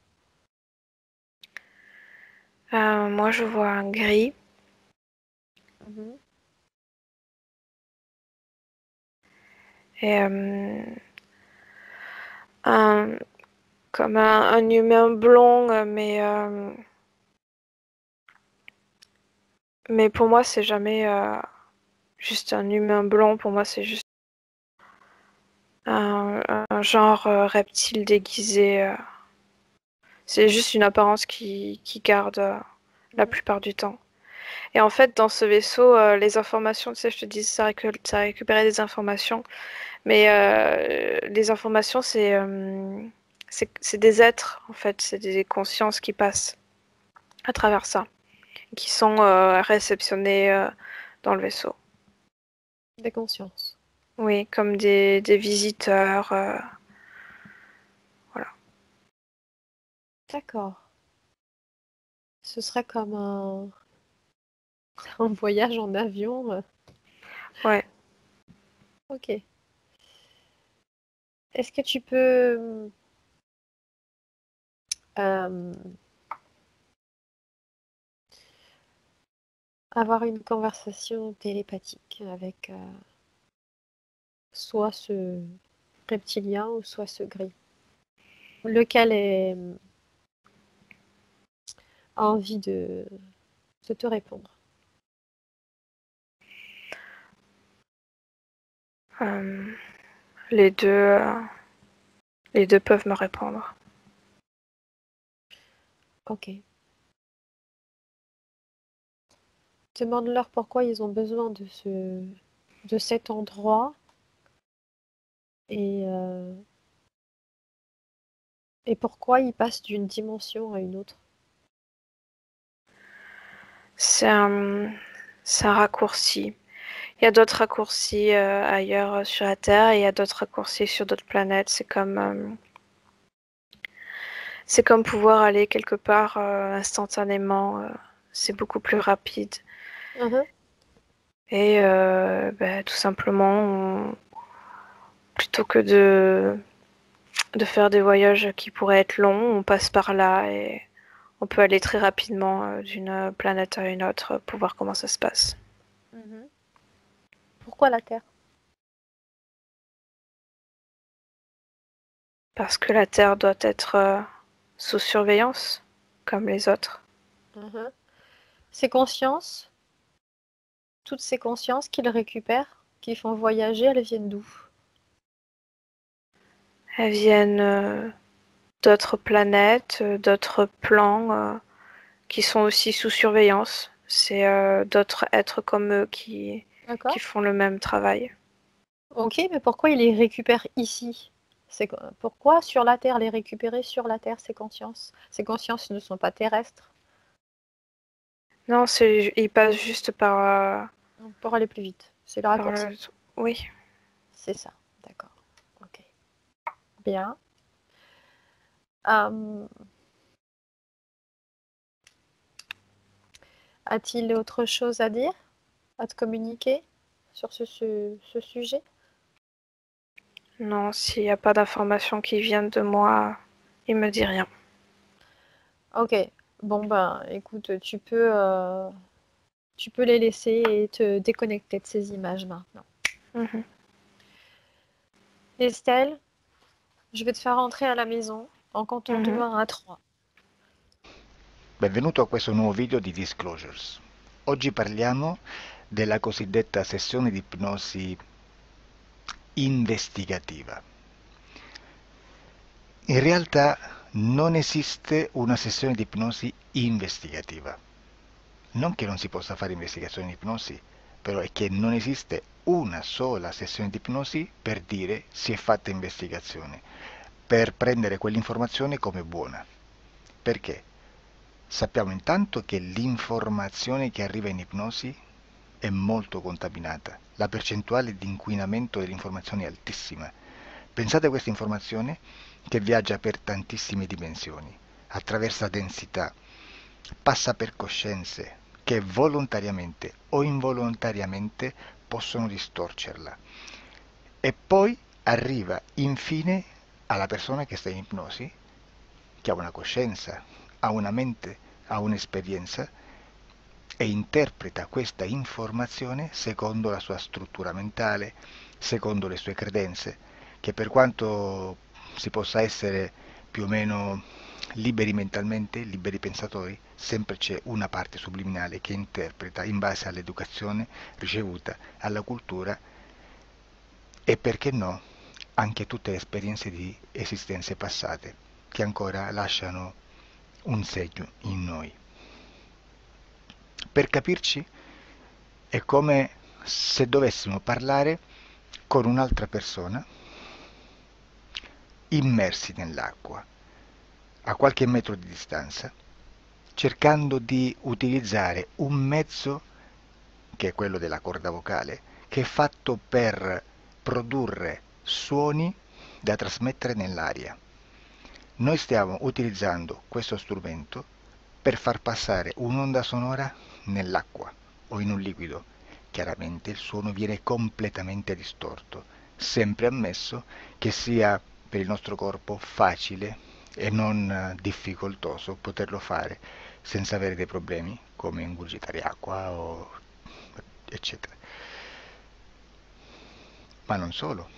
B: Moi, je vois un gris
A: Mhm.
B: et un, comme un humain blond, mais Mais pour moi, c'est jamais juste un humain blanc. Pour moi, c'est juste un genre reptile déguisé. C'est juste une apparence qui garde la
A: Mhm.
B: plupart du temps. Et en fait, dans ce vaisseau, les informations, tu sais, je te dis, ça récupérait des informations. Mais les informations, c'est des êtres, en fait. C'est des consciences qui passent à travers ça, qui sont réceptionnées dans le vaisseau.
A: Des consciences.
B: Oui, comme des visiteurs. Voilà.
A: D'accord. Ce serait comme un voyage en avion.
B: Ouais.
A: Ok. Est-ce que tu peux euh, avoir une conversation télépathique avec soit ce reptilien ou soit ce gris? Lequel a envie de te répondre?
B: Euh, les deux, euh, les deux peuvent me répondre.
A: Ok. Demande-leur pourquoi ils ont besoin de cet endroit et, euh, et pourquoi ils passent d'une dimension à une autre.
B: C'est un, c'est un raccourci. Il y a d'autres raccourcis ailleurs sur la Terre et il y a d'autres raccourcis sur d'autres planètes. C'est comme pouvoir aller quelque part instantanément. C'est beaucoup plus rapide.
A: Mhm.
B: Et ben, tout simplement, plutôt que de faire des voyages qui pourraient être longs, on passe par là et on peut aller très rapidement d'une planète à une autre pour voir comment ça se passe.
A: Mhm. Pourquoi la Terre?
B: Parce que la Terre doit être sous surveillance, comme les autres.
A: Mhm. Ces consciences, toutes ces consciences qu'ils récupèrent, qui font voyager, elles viennent d'où?
B: Elles viennent d'autres planètes, d'autres plans qui sont aussi sous surveillance. C'est d'autres êtres comme eux qui
A: D'accord.
B: font le même travail.
A: Ok, mais pourquoi ils les récupèrent ici? Pourquoi sur la Terre les récupérer sur la Terre, ces consciences? Ces consciences ne sont pas terrestres.
B: Non, ils passent juste
A: Pour aller plus vite. C'est le
B: par le...
A: raccourci.
B: Oui.
A: C'est ça. D'accord. Ok. Bien. Euh, A-t-il autre chose à dire, à te communiquer sur ce sujet?
B: Non, s'il n'y a pas d'informations qui viennent de moi, il me dit rien.
A: Ok. Bon ben, écoute, tu peux les laisser et te déconnecter de ces images maintenant.
B: Mhm.
A: Estelle, je vais te faire rentrer à la maison en comptant de
B: Mhm.
A: 1 à 3.
C: Benvenuto a questo nuovo video di Disclosures. Oggi parliamo della cosiddetta sessione di ipnosi investigativa. In realtà non esiste una sessione di ipnosi investigativa. Non che non si possa fare investigazione di ipnosi, però è che non esiste una sola sessione di ipnosi per dire si è fatta investigazione, per prendere quell'informazione come buona. Perché? Sappiamo intanto che l'informazione che arriva in ipnosi è molto contaminata, la percentuale di inquinamento dell'informazione è altissima. Pensate a questa informazione che viaggia per tantissime dimensioni, attraversa densità, passa per coscienze che volontariamente o involontariamente possono distorcerla e poi arriva infine alla persona che sta in ipnosi, che ha una coscienza, ha una mente, ha un'esperienza e interpreta questa informazione secondo la sua struttura mentale, secondo le sue credenze, che per quanto si possa essere più o meno liberi mentalmente, liberi pensatori, sempre c'è una parte subliminale che interpreta in base all'educazione ricevuta, alla cultura e, perché no, anche tutte le esperienze di esistenze passate che ancora lasciano un segno in noi. Per capirci, è come se dovessimo parlare con un'altra persona immersi nell'acqua, a qualche metro di distanza, cercando di utilizzare un mezzo, che è quello della corda vocale, che è fatto per produrre suoni da trasmettere nell'aria. Noi stiamo utilizzando questo strumento per far passare un'onda sonora nell'acqua o in un liquido. Chiaramente il suono viene completamente distorto, sempre ammesso che sia per il nostro corpo facile e non difficoltoso poterlo fare senza avere dei problemi come ingurgitare acqua o eccetera. Ma non solo.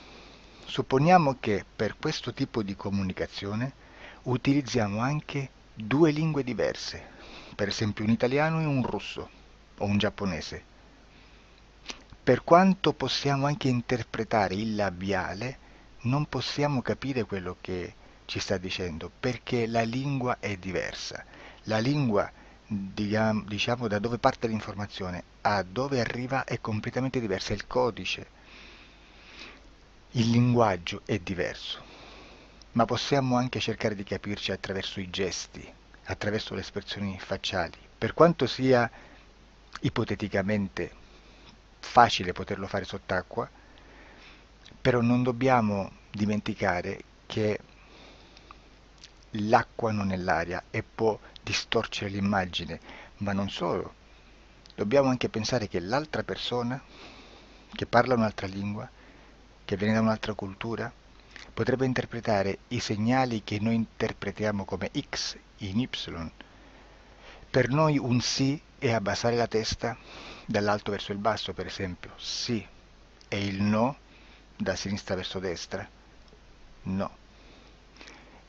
C: Supponiamo che per questo tipo di comunicazione utilizziamo anche due lingue diverse, per esempio un italiano e un russo o un giapponese. Per quanto possiamo anche interpretare il labiale, non possiamo capire quello che ci sta dicendo, perché la lingua è diversa. La lingua, diciamo, da dove parte l'informazione a dove arriva è completamente diversa, il codice, il linguaggio è diverso, ma possiamo anche cercare di capirci attraverso i gesti, attraverso le espressioni facciali. Per quanto sia ipoteticamente facile poterlo fare sott'acqua, però non dobbiamo dimenticare che l'acqua non è l'aria e può distorcere l'immagine, ma non solo. Dobbiamo anche pensare che l'altra persona, che parla un'altra lingua, che viene da un'altra cultura, potrebbe interpretare i segnali che noi interpretiamo come X in Y. Per noi un sì è abbassare la testa dall'alto verso il basso, per esempio, sì, e il no da sinistra verso destra, no.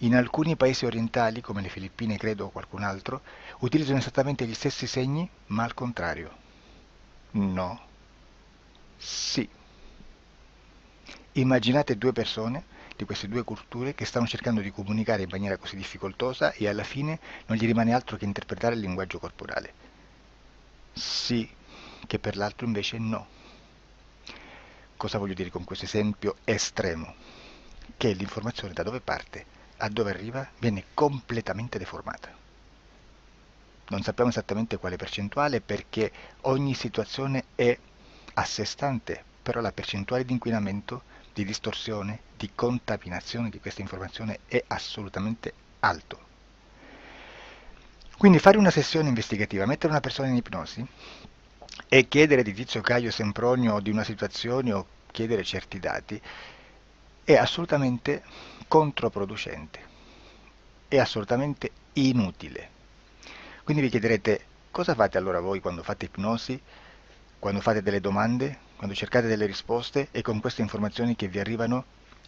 C: In alcuni paesi orientali, come le Filippine credo o qualcun altro, utilizzano esattamente gli stessi segni, ma al contrario. No, sì. Immaginate due persone di queste due culture che stanno cercando di comunicare in maniera così difficoltosa e alla fine non gli rimane altro che interpretare il linguaggio corporale. Sì, che per l'altro invece no. Cosa voglio dire con questo esempio estremo? Che l'informazione da dove parte a dove arriva viene completamente deformata. Non sappiamo esattamente quale percentuale perché ogni situazione è a sé stante, però la percentuale di inquinamento, di distorsione, di contaminazione di questa informazione è assolutamente alto. Quindi fare una sessione investigativa, mettere una persona in ipnosi e chiedere di Tizio Caio Sempronio di una situazione o chiedere certi dati è assolutamente controproducente, è assolutamente inutile. Quindi vi chiederete cosa fate allora voi quando fate ipnosi, quando fate delle domande, quando cercate delle risposte e con queste informazioni che vi arrivano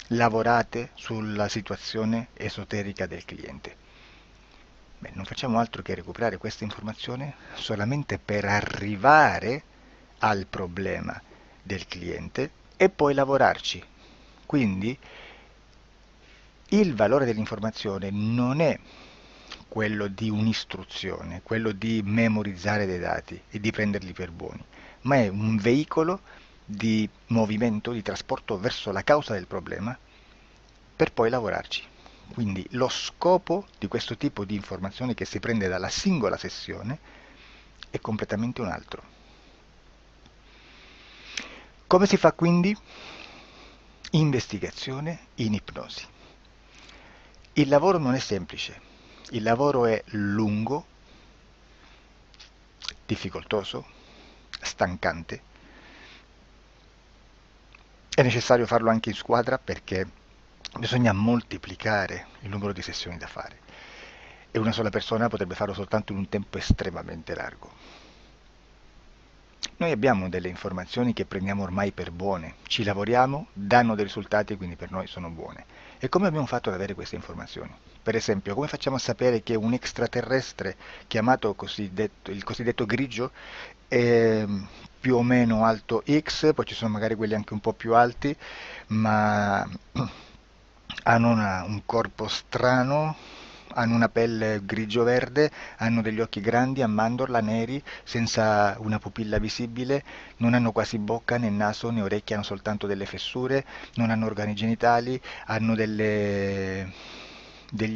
C: lavorate sulla situazione esoterica del cliente. Beh, non facciamo altro che recuperare questa informazione solamente per arrivare al problema del cliente e poi lavorarci. Quindi il valore dell'informazione non è quello di un'istruzione, quello di memorizzare dei dati e di prenderli per buoni, ma è un veicolo di movimento, di trasporto verso la causa del problema per poi lavorarci. Quindi lo scopo di questo tipo di informazione che si prende dalla singola sessione è completamente un altro. Come si fa quindi? Investigazione in ipnosi. Il lavoro non è semplice, il lavoro è lungo, difficoltoso, stancante. È necessario farlo anche in squadra perché bisogna moltiplicare il numero di sessioni da fare e una sola persona potrebbe farlo soltanto in un tempo estremamente largo. Noi abbiamo delle informazioni che prendiamo ormai per buone, ci lavoriamo, danno dei risultati e quindi per noi sono buone. E come abbiamo fatto ad avere queste informazioni? Per esempio, come facciamo a sapere che un extraterrestre chiamato il cosiddetto grigio è più o meno alto X, poi ci sono magari quelli anche un po' più alti, ma hanno un corpo strano, hanno una pelle grigio-verde, hanno degli occhi grandi a mandorla neri, senza una pupilla visibile, non hanno quasi bocca né naso né orecchie, hanno soltanto delle fessure, non hanno organi genitali, hanno degli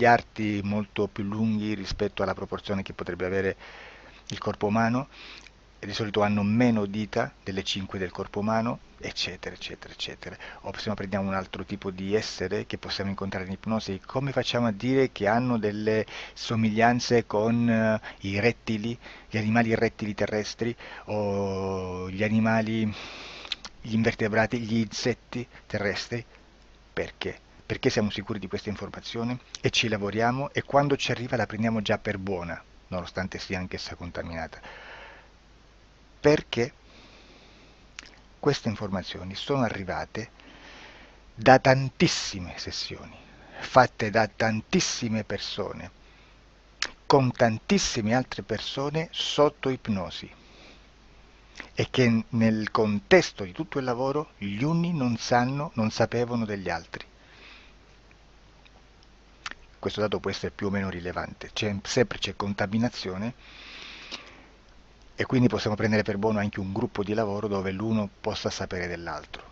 C: arti molto più lunghi rispetto alla proporzione che potrebbe avere il corpo umano, e di solito hanno meno dita delle 5 del corpo umano, eccetera, eccetera, eccetera. O se no prendiamo un altro tipo di essere che possiamo incontrare in ipnosi, come facciamo a dire che hanno delle somiglianze con i rettili, gli animali rettili terrestri o gli invertebrati, gli insetti terrestri? Perché? Perché siamo sicuri di questa informazione e ci lavoriamo e quando ci arriva la prendiamo già per buona, nonostante sia anch'essa contaminata. Perché queste informazioni sono arrivate da tantissime sessioni, fatte da tantissime persone, con tantissime altre persone sotto ipnosi, e che nel contesto di tutto il lavoro gli uni non sapevano degli altri. Questo dato può essere più o meno rilevante, sempre c'è contaminazione e quindi possiamo prendere per buono anche un gruppo di lavoro dove l'uno possa sapere dell'altro.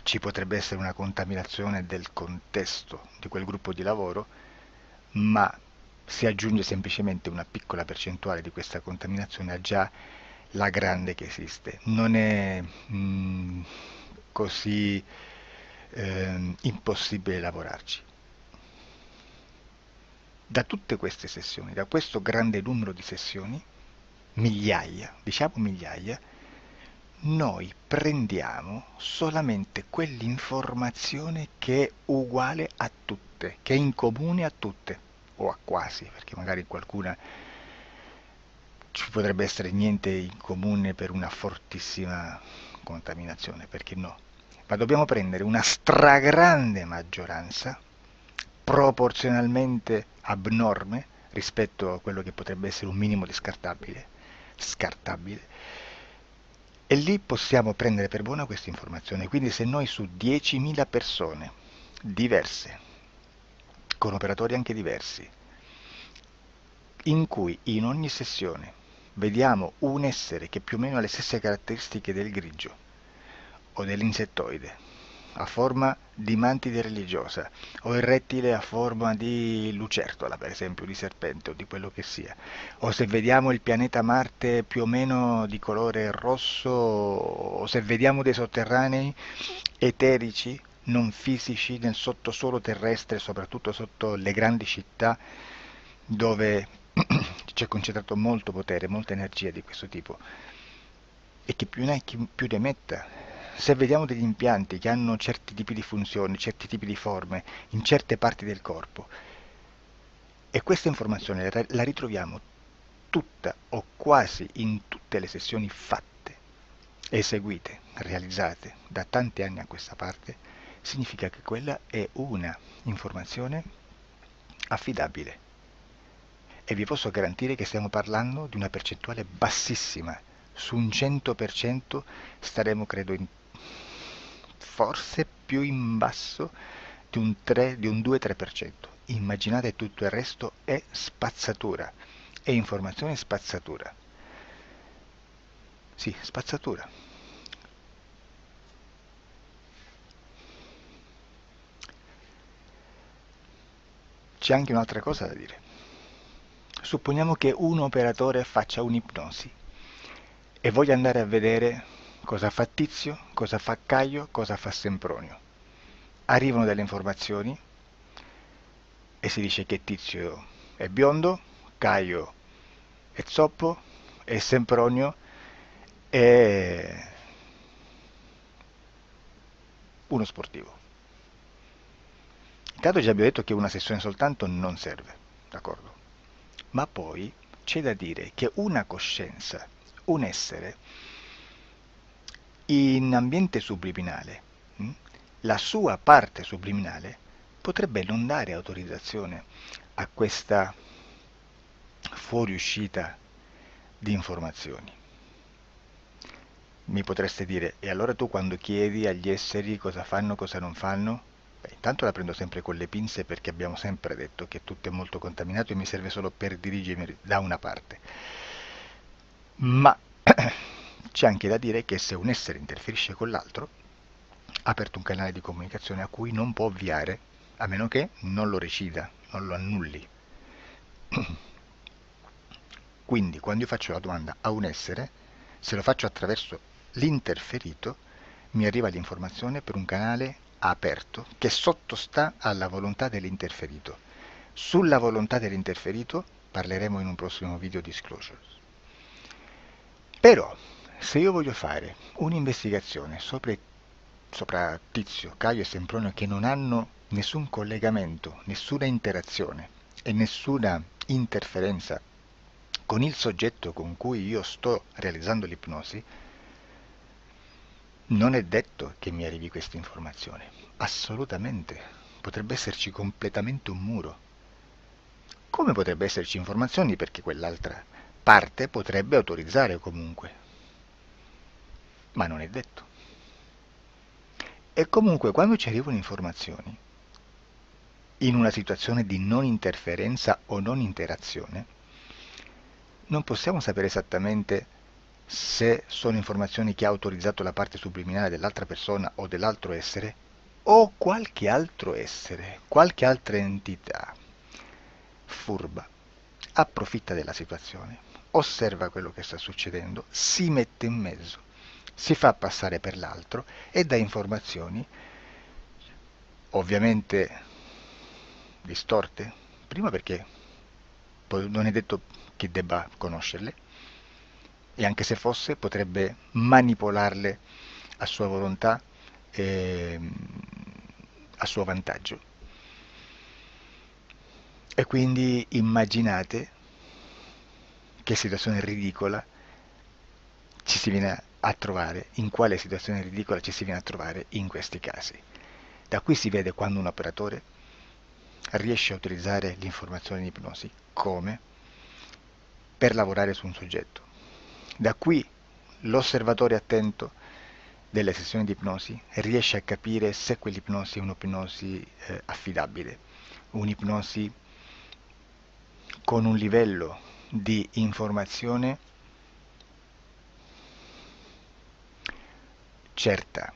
C: Ci potrebbe essere una contaminazione del contesto di quel gruppo di lavoro, ma si aggiunge semplicemente una piccola percentuale di questa contaminazione a già la grande che esiste. Non è così impossibile lavorarci. Da tutte queste sessioni, da questo grande numero di sessioni, migliaia, diciamo migliaia, noi prendiamo solamente quell'informazione che è uguale a tutte, che è in comune a tutte, o a quasi, perché magari qualcuna ci potrebbe essere niente in comune per una fortissima contaminazione, perché no? Ma dobbiamo prendere una stragrande maggioranza, proporzionalmente abnorme rispetto a quello che potrebbe essere un minimo di scartabile, e lì possiamo prendere per buona questa informazione. Quindi se noi su 10.000 persone diverse, con operatori anche diversi, in cui in ogni sessione vediamo un essere che più o meno ha le stesse caratteristiche del grigio o dell'insettoide, a forma di mantide religiosa, o il rettile a forma di lucertola, per esempio, di serpente o di quello che sia, o se vediamo il pianeta Marte più o meno di colore rosso, o se vediamo dei sotterranei eterici, non fisici, nel sottosuolo terrestre, soprattutto sotto le grandi città, dove c'è concentrato molto potere, molta energia di questo tipo, e che più ne hai più ne metta. Se vediamo degli impianti che hanno certi tipi di funzioni, certi tipi di forme in certe parti del corpo, e questa informazione la ritroviamo tutta o quasi in tutte le sessioni fatte, eseguite, realizzate da tanti anni a questa parte, significa che quella è una informazione affidabile. E vi posso garantire che stiamo parlando di una percentuale bassissima. Su un 100% staremo, credo, forse più in basso di un 2-3%. Immaginate, tutto il resto è spazzatura, è informazione spazzatura. Sì, spazzatura. C'è anche un'altra cosa da dire. Supponiamo che un operatore faccia un'ipnosi e voglia andare a vedere cosa fa Tizio, cosa fa Caio, cosa fa Sempronio. Arrivano delle informazioni e si dice che Tizio è biondo, Caio è zoppo e Sempronio è uno sportivo. Intanto già abbiamo detto che una sessione soltanto non serve, d'accordo? Ma poi c'è da dire che una coscienza, un essere, in ambiente subliminale, la sua parte subliminale potrebbe non dare autorizzazione a questa fuoriuscita di informazioni. Mi potreste dire, e allora tu quando chiedi agli esseri cosa fanno, cosa non fanno? Beh, intanto la prendo sempre con le pinze perché abbiamo sempre detto che tutto è molto contaminato e mi serve solo per dirigermi da una parte. Ma c'è anche da dire che se un essere interferisce con l'altro, ha aperto un canale di comunicazione a cui non può ovviare, a meno che non lo recida, non lo annulli. Quindi quando io faccio la domanda a un essere, se lo faccio attraverso l'interferito, mi arriva l'informazione per un canale aperto che sottostà alla volontà dell'interferito. Sulla volontà dell'interferito parleremo in un prossimo video disclosures. Però, se io voglio fare un'investigazione sopra Tizio, Caio e Sempronio che non hanno nessun collegamento, nessuna interazione e nessuna interferenza con il soggetto con cui io sto realizzando l'ipnosi, non è detto che mi arrivi questa informazione. Assolutamente. Potrebbe esserci completamente un muro. Come potrebbe esserci informazioni perché quell'altra parte potrebbe autorizzare comunque. Ma non è detto. E comunque quando ci arrivano informazioni, in una situazione di non interferenza o non interazione, non possiamo sapere esattamente se sono informazioni che ha autorizzato la parte subliminale dell'altra persona o dell'altro essere, o qualche altro essere, qualche altra entità furba, approfitta della situazione, osserva quello che sta succedendo, si mette in mezzo, si fa passare per l'altro e dà informazioni, ovviamente distorte, prima perché non è detto che debba conoscerle, e anche se fosse potrebbe manipolarle a sua volontà e a suo vantaggio. E quindi immaginate che situazione ridicola ci si viene a trovare, in quale situazione ridicola ci si viene a trovare in questi casi. Da qui si vede quando un operatore riesce a utilizzare l'informazione di ipnosi come per lavorare su un soggetto. Da qui l'osservatore attento delle sessioni di ipnosi riesce a capire se quell'ipnosi è un'ipnosi affidabile, un'ipnosi con un livello di informazione certa,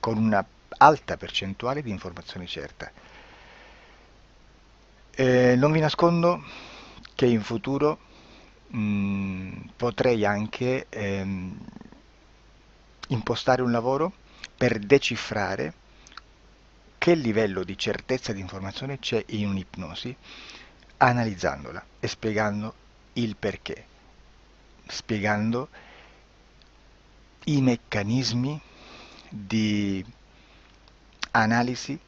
C: con una alta percentuale di informazione certa. Non vi nascondo che in futuro potrei anche impostare un lavoro per decifrare che livello di certezza di informazione c'è in un'ipnosi, analizzandola e spiegando il perché, spiegando i meccanismi di analisi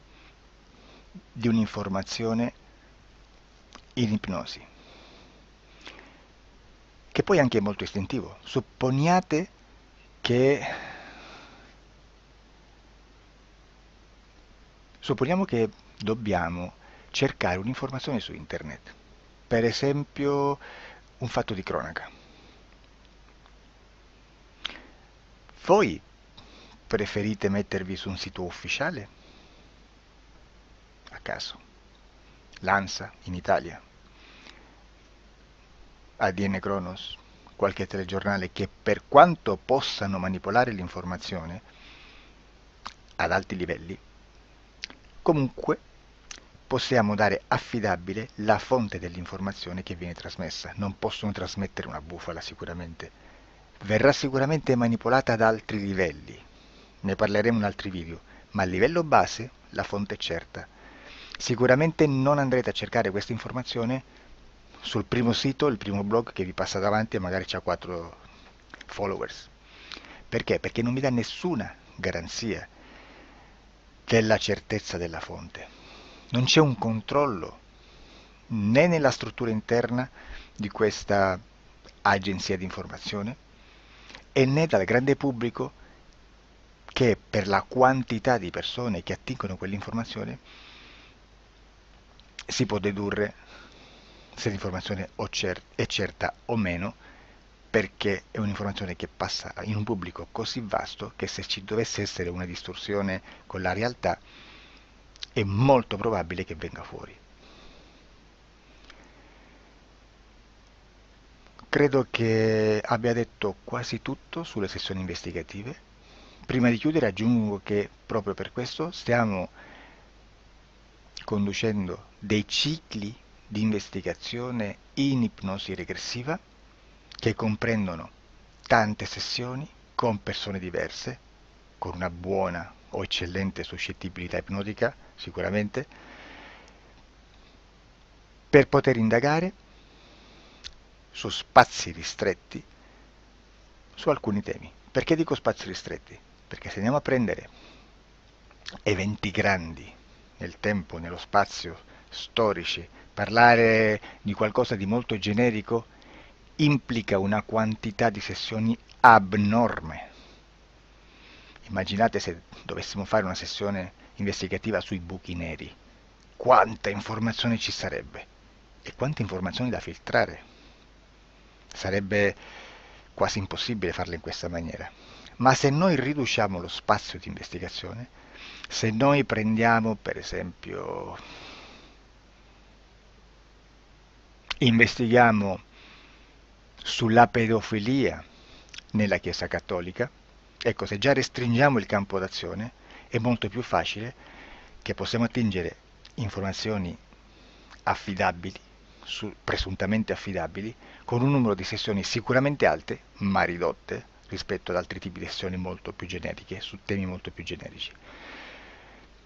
C: di un'informazione in ipnosi, che poi anche è molto istintivo. Supponiamo che dobbiamo cercare un'informazione su internet, per esempio un fatto di cronaca. Voi preferite mettervi su un sito ufficiale? A caso. L'ANSA in Italia, ADN Kronos, qualche telegiornale che per quanto possano manipolare l'informazione ad alti livelli, comunque possiamo dare affidabile la fonte dell'informazione che viene trasmessa. Non possono trasmettere una bufala sicuramente. Verrà sicuramente manipolata ad altri livelli. Ne parleremo in altri video, ma a livello base la fonte è certa. Sicuramente non andrete a cercare questa informazione sul primo sito, il primo blog che vi passa davanti e magari ha 4 followers. Perché? Perché non vi dà nessuna garanzia della certezza della fonte. Non c'è un controllo né nella struttura interna di questa agenzia di informazione e né dal grande pubblico che per la quantità di persone che attingono quell'informazione si può dedurre se l'informazione è certa o meno, perché è un'informazione che passa in un pubblico così vasto che se ci dovesse essere una distorsione con la realtà è molto probabile che venga fuori. Credo che abbia detto quasi tutto sulle sessioni investigative. Prima di chiudere aggiungo che proprio per questo stiamo conducendo dei cicli di investigazione in ipnosi regressiva che comprendono tante sessioni con persone diverse, con una buona o eccellente suscettibilità ipnotica sicuramente, per poter indagare su spazi ristretti su alcuni temi. Perché dico spazi ristretti? Perché se andiamo a prendere eventi grandi nel tempo, nello spazio, storici, parlare di qualcosa di molto generico implica una quantità di sessioni abnorme. Immaginate se dovessimo fare una sessione investigativa sui buchi neri, quanta informazione ci sarebbe e quante informazioni da filtrare. Sarebbe quasi impossibile farlo in questa maniera. Ma se noi riduciamo lo spazio di investigazione, se noi prendiamo per esempio, investighiamo sulla pedofilia nella Chiesa Cattolica, ecco, se già restringiamo il campo d'azione, è molto più facile che possiamo attingere informazioni affidabili, presuntamente affidabili, con un numero di sessioni sicuramente alte, ma ridotte rispetto ad altri tipi di sessioni molto più generiche, su temi molto più generici.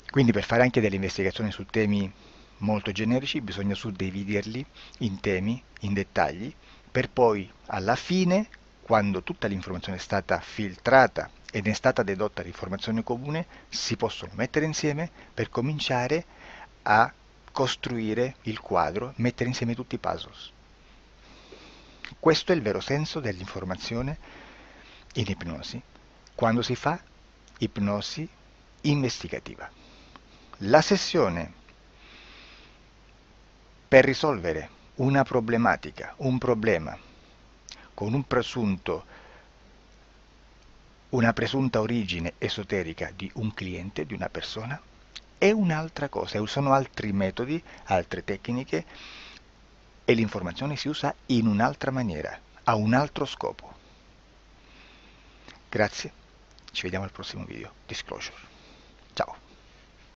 C: Quindi per fare anche delle investigazioni su temi molto generici bisogna suddividerli in temi, in dettagli, per poi alla fine, quando tutta l'informazione è stata filtrata ed è stata dedotta l'informazione comune, si possono mettere insieme per cominciare a costruire il quadro, mettere insieme tutti i puzzles. Questo è il vero senso dell'informazione in ipnosi, quando si fa ipnosi investigativa. La sessione per risolvere una problematica, un problema, con una presunta origine esoterica di un cliente, di una persona, è un'altra cosa, sono altri metodi, altre tecniche e l'informazione si usa in un'altra maniera, ha un altro scopo. Grazie, ci vediamo al prossimo video. Disclosure. Ciao.